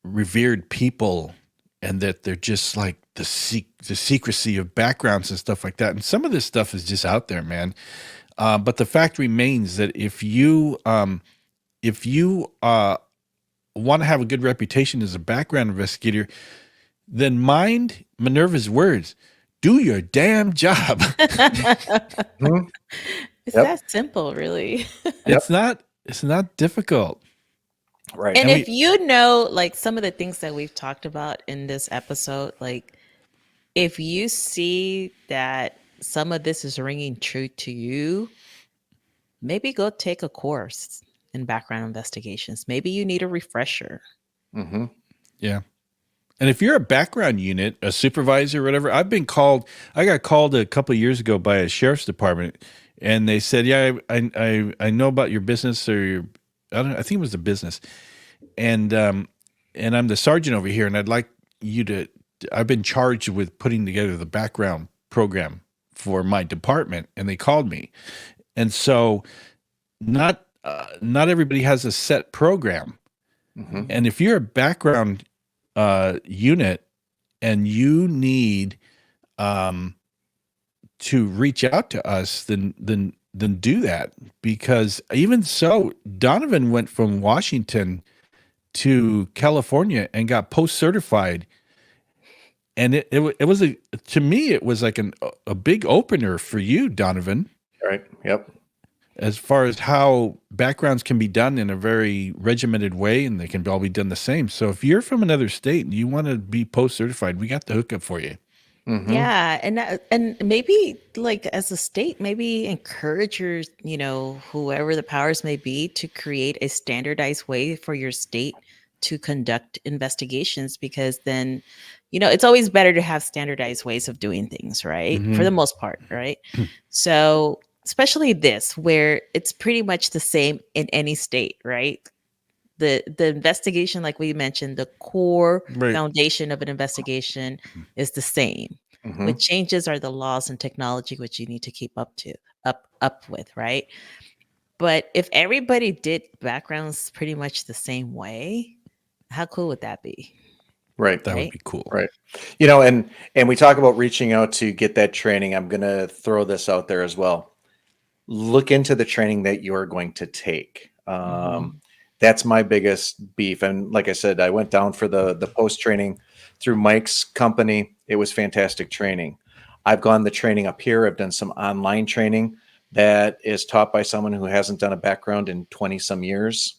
revered people, and that they're just like the secrecy of backgrounds and stuff like that. And some of this stuff is just out there, man. But the fact remains that if you want to have a good reputation as a background investigator, then mind Minerva's words. Do your damn job. Mhm. It's Yep. that simple, really. It's not difficult. Right. And And if you know, like some of the things that we've talked about in this episode, like if you see that some of this is ringing true to you, maybe go take a course in background investigations. Maybe you need a refresher. Hmm. Yeah. And if you're a background unit, a supervisor, or whatever, I got called a couple of years ago by a sheriff's department, and they said, "Yeah, I know about your business, or I think it was a business, and I'm the sergeant over here, and I'd like you to. I've been charged with putting together the background program for my department," and they called me, and so not everybody has a set program, Hmm. and if you're a background unit and you need to reach out to us, then do that. Because even so, Donovan went from Washington to California and got post certified, and it was to me it was like a big opener for you, Donovan, Right. Yep. as far as how backgrounds can be done in a very regimented way, and they can all be done the same. So if you're from another state and you want to be post certified, we got the hookup for you. Hmm. Yeah, and maybe like as a state, maybe encourage your, whoever the powers may be to create a standardized way for your state to conduct investigations, because then, it's always better to have standardized ways of doing things, right? For Mm-hmm. the most part, right? So, especially this, where it's pretty much the same in any state, right? The investigation, like we mentioned, the core Right. foundation of an investigation is the same. Hmm. What changes are the laws and technology which you need to keep up with, right? But if everybody did backgrounds pretty much the same way, how cool would that be? Right. That would Right? be cool. Right. And we talk about reaching out to get that training. I'm going to throw this out there as well. Look into the training that you're going to take. Mhm. That's my biggest beef. And like I said, I went down for the post training through Mike's company. It was fantastic training. I've gone the training up here. I've done some online training that is taught by someone who hasn't done a background in 20 some years,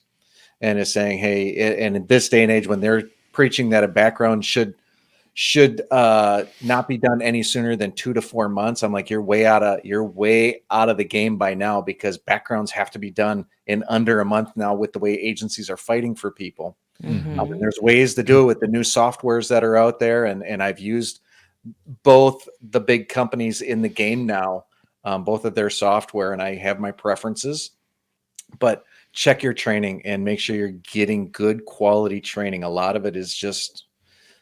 and is saying, hey, and in this day and age when they're preaching that a background should not be done any sooner than 2 to 4 months. I'm like, you're way out of the game by now, because backgrounds have to be done in under a month now with the way agencies are fighting for people. And Mhm. there's ways to do it with the new softwares that are out there, and I've used both the big companies in the game now, both of their software, and I have my preferences. But check your training and make sure you're getting good quality training. A lot of it is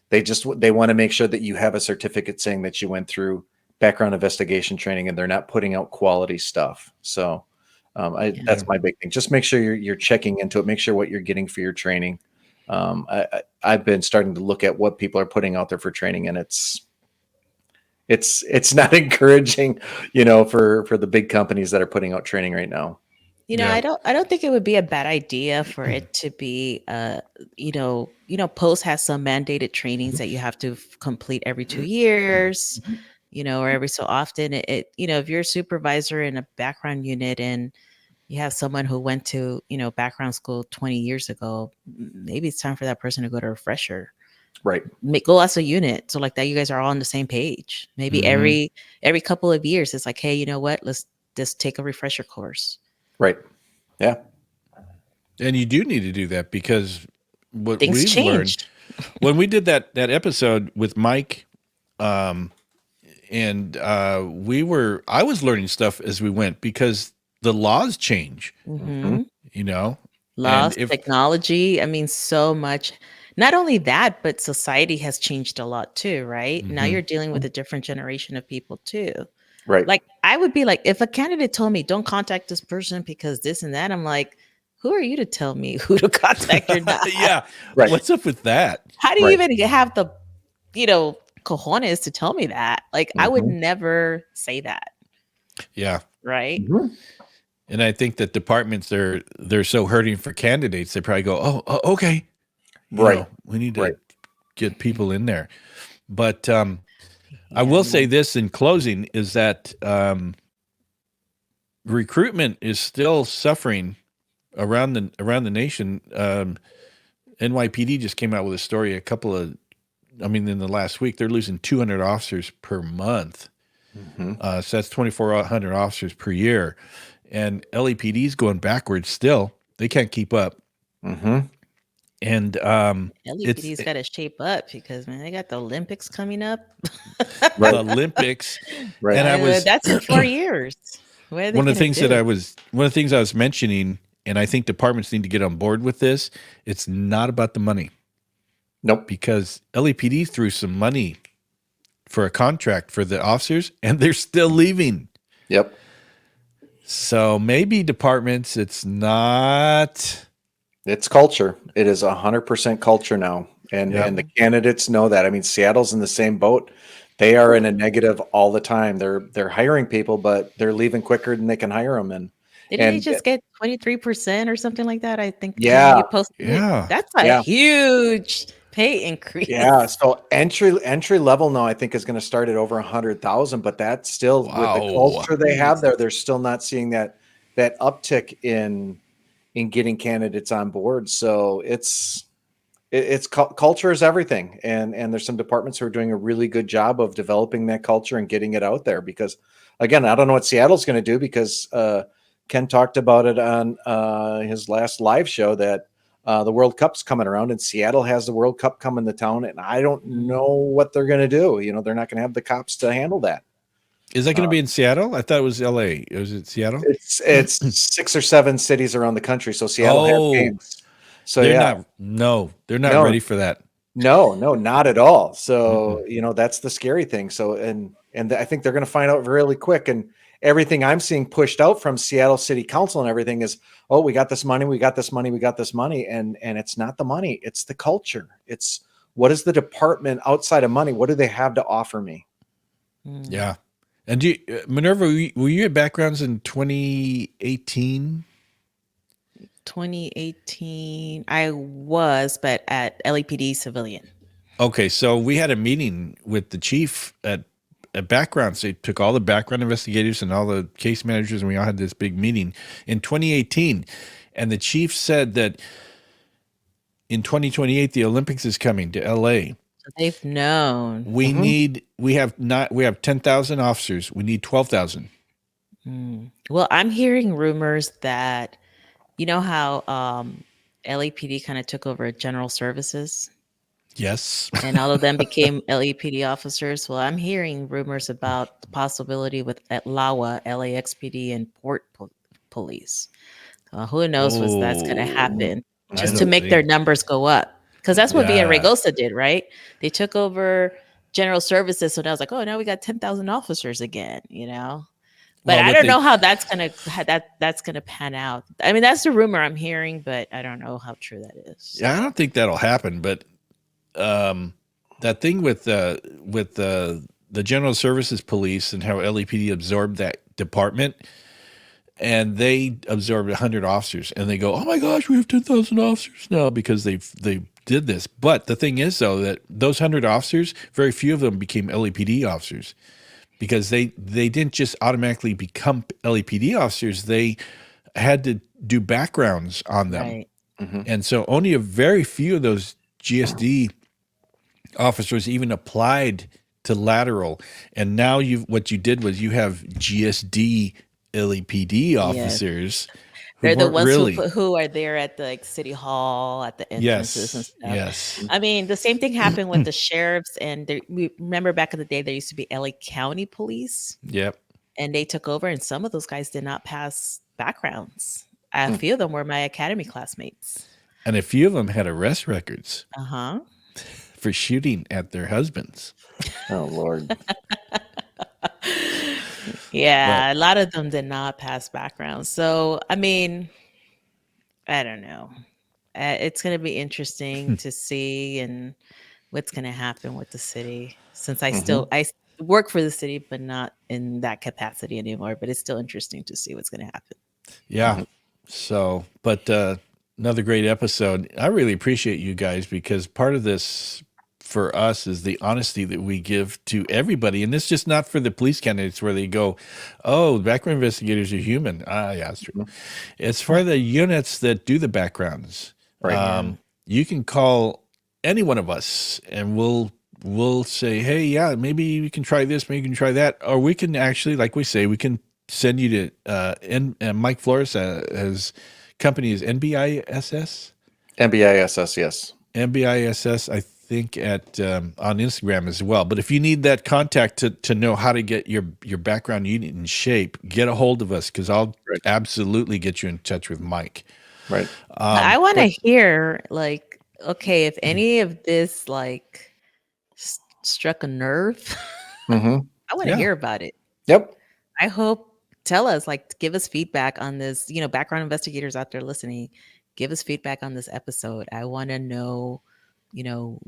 they want to make sure that you have a certificate saying that you went through background investigation training, and they're not putting out quality stuff. So Yeah. that's my big thing. Just make sure you're checking into it. Make sure what you're getting for your training. I've been starting to look at what people are putting out there for training, and it's not encouraging, for the big companies that are putting out training right now. Yeah. I don't think it would be a bad idea for it to be Post has some mandated trainings that you have to complete every 2 years, or every so often. If you're a supervisor in a background unit and you have someone who went to, background school 20 years ago, maybe it's time for that person to go to a refresher. Right. Go as a unit, so like that you guys are all on the same page. Maybe Mm-hmm. every couple of years it's like, hey, you know what, let's just take a refresher course. Right. Yeah. And you do need to do that, because what Things we've learned changed. when we did that episode with Mike, um, and I was learning stuff as we went, because the laws change, Hmm. Hmm. you know, and Laws, if technology, I mean, so much. Not only that, but society has changed a lot too, right? Now Mhm. you're dealing with a different generation of people too. Right. Like I would be like, if a candidate told me don't contact this person because this and that, I'm like, who are you to tell me who to contact or not? Yeah. Right. What's up with that? How do you Right. even have the, cojones to tell me that? Like I would never say that, Yeah. right? Mhm. And I think that departments they're so hurting for candidates, they probably go, okay, Right. we need Right. to get people in there. But I Yeah, will no. say this in closing is that recruitment is still suffering around the nation. NYPD just came out with a story in the last week, they're losing 200 officers per month. So that's 2,400 officers per year. And LAPD is going backwards still. They can't keep up. Mm-hmm. And LAPD's got to shape up because man, they got the Olympics coming up. the Right. Olympics. Right. And I was That's in 4 years. What are they one of the gonna things do? one of the things I was mentioning, and I think departments need to get on board with this. It's not about the money Nope. because LAPD threw some money for a contract for the officers, and they're still leaving. Yep. So maybe departments, it's not. It's culture. It is 100% culture now. And Yep. and the candidates know that. I mean, Seattle's in the same boat. They are in a negative all the time. They're hiring people, but they're leaving quicker than they can hire them. Didn't they And just get 23% or something like that? I think yeah, you posted it. Yeah. That's a yeah, huge pay increase. yeah. So entry level now, I think is going to start at over 100,000. But that's still with the Wow. culture they have there. They're still not seeing that uptick in getting candidates on board. So culture is everything, and there's some departments who are doing a really good job of developing that culture and getting it out there. Because again, I don't know what Seattle's going to do because Ken talked about it on his last live show that the World Cup's coming around, and Seattle has the World Cup coming to town, and I don't know what they're going to do. They're not going to have the cops to handle that. Is that going to be in Seattle? I thought it was LA. Was it Seattle? It's 6 or 7 cities around the country, so Seattle has games. So they're yeah, they're not no, ready for that. no, not at all. Mm-mm. So, that's the scary thing. So, and I think they're going to find out really quick. And everything I'm seeing pushed out from Seattle City Council and everything is, oh, we got this money, we got this money, we got this money. And it's not the money, it's the culture. It's what is the department outside of money? What do they have to offer me? Yeah. And Minerva, were you at backgrounds in 2018? 2018, I was, but at LAPD civilian. Okay, so we had a meeting with the chief at backgrounds. They took all the background investigators and all the case managers, and we all had this big meeting in 2018. And the chief said that in 2028, the Olympics is coming to LA. So they've known. We have 10,000 officers. We need 12,000. Well, I'm hearing rumors that you know how LAPD kind of took over general services Yes. and all of them became LAPD officers. Well, I'm hearing rumors about the possibility with at LAWA, LAXPD, and Port Police. Who knows what that's going to happen just to make their numbers go up. Because that's what Villa Regosa did, right? They took over general services. So now I was like, oh, now we got 10,000 officers again, But I don't know how that's gonna pan out. I mean, that's the rumor I'm hearing, but I don't know how true that is. Yeah, I don't think that'll happen. But that thing with the General Services Police and how LAPD absorbed that department, and they absorbed 100 officers, and they go, "Oh my gosh, we have 10,000 officers now because they did this." But the thing is, though, that those 100 officers, very few of them became LAPD officers. Because they didn't just automatically become LAPD officers, they had to do backgrounds on them. Right. And so only a very few of those GSD officers even applied to lateral. And now what you did was you have GSD LAPD officers. They're the ones who are there at the City Hall, at the entrances and stuff. Yes. I mean, the same thing happened with the sheriffs. And we remember back in the day, there used to be LA County Police. Yep. And they took over, and some of those guys did not pass backgrounds. A few of them were my academy classmates. And a few of them had arrest records for shooting at their husbands. Oh, Lord. Yeah, a lot of them did not pass background. So, I mean, I don't know. It's going to be interesting to see and what's going to happen with the city since I work for the city, but not in that capacity anymore. But it's still interesting to see what's going to happen. Yeah. So, but another great episode. I really appreciate you guys because part of this for us is the honesty that we give to everybody. And it's just not for the police candidates where they go, oh, background investigators are human. Yeah, that's true. It's for the units that do the backgrounds. Right. You can call any one of us and we'll say, hey, yeah, maybe we can try this, maybe you can try that. Or we can actually, like we say, we can send you to Mike Flores his company is NBISS. NBISS, yes. NBISS, I think at on Instagram as well. But if you need that contact to know how to get your background unit in shape, get a hold of us because I'll absolutely get you in touch with Mike. Right. I want to hear like, okay, if any of this like struck a nerve, I want to hear about it. Yep. I hope. Tell us, like, give us feedback on this. You know, background investigators out there listening, give us feedback on this episode. I want to know, you know,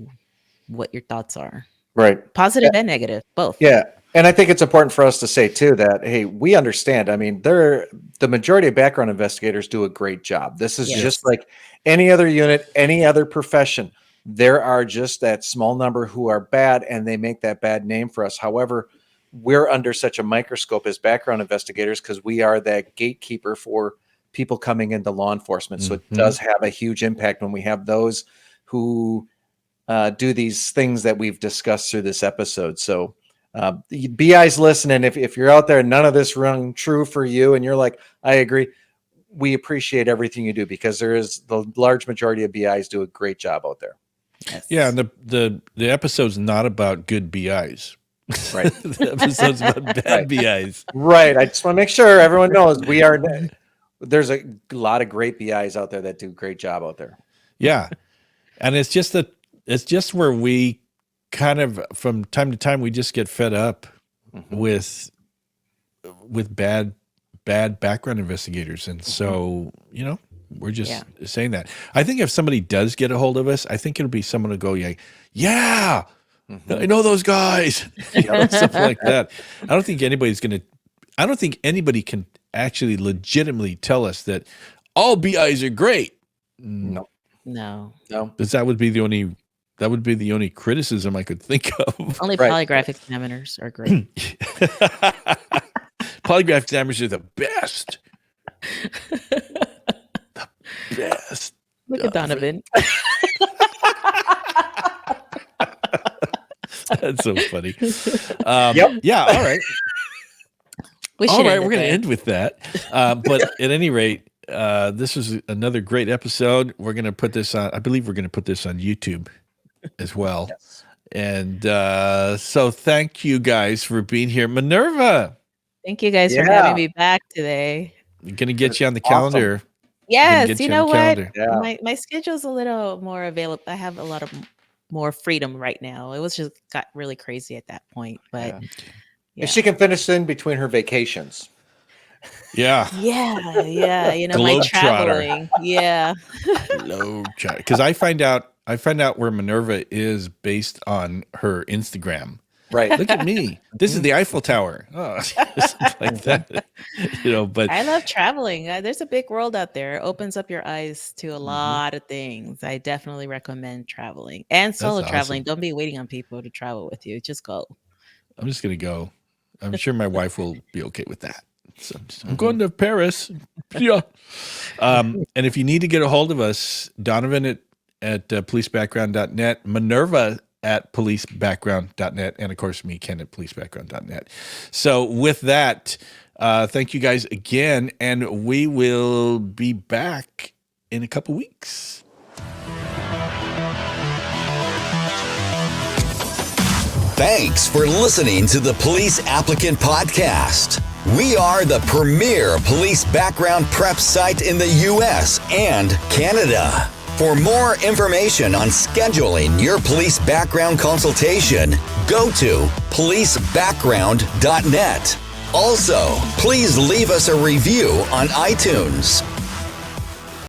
what your thoughts are. Right. Positive and negative, both. Yeah. And I think it's important for us to say too that, hey, we understand. I mean, the majority of background investigators do a great job. This is just like any other unit, any other profession. There are just that small number who are bad and they make that bad name for us. However, we're under such a microscope as background investigators because we are that gatekeeper for people coming into law enforcement. So it does have a huge impact when we have those who do these things that we've discussed through this episode. So the BI's listening. If you're out there, none of this rung true for you, and you're like, I agree. We appreciate everything you do because there is the large majority of BIs do a great job out there. Yes. Yeah, and the episode's not about good BIs. Right. The episode's about bad BIs. Right. I just want to make sure everyone knows there's a lot of great BIs out there that do a great job out there. Yeah. And it's just where we kind of from time to time we just get fed up with bad background investigators. And so, you know, we're just saying that. I think if somebody does get a hold of us, I think it'll be someone to go, yeah, I know those guys, stuff like that. I don't think anybody can actually legitimately tell us that all BIs are great. No. Because that would be the only criticism I could think of. Only polygraph examiners are great. Polygraph examiners are the best. The best. Look at Donovan. That's so funny. Yeah. All right. We're going to end with that. But at any rate, this was another great episode. We're going to put this on. I believe we're going to put this on YouTube as well. Yes. And so thank you guys for being here. Minerva. Thank you guys for having me back today. I'm going to get you on the calendar. Yes. You know what? Yeah. My schedule's a little more available. I have a lot of more freedom right now. It was just got really crazy at that point, but if she can finish in between her vacations. Yeah. You know, my traveling. Yeah. Because I find out where Minerva is based on her Instagram. Right. Look at me. This is the Eiffel Tower. Oh, something like that. You know, but I love traveling. There's a big world out there. It opens up your eyes to a lot of things. I definitely recommend traveling and solo traveling. Don't be waiting on people to travel with you. Just go. I'm just going to go. I'm sure my wife will be okay with that. So I'm going to Paris. Yeah. And if you need to get a hold of us, Donovan at policebackground.net, Minerva at policebackground.net, and of course me, Ken at policebackground.net. So with that, thank you guys again, and we will be back in a couple weeks. Thanks for listening to the Police Applicant Podcast. We are the premier police background prep site in the U.S. and Canada. For more information on scheduling your police background consultation, go to policebackground.net. Also, please leave us a review on iTunes.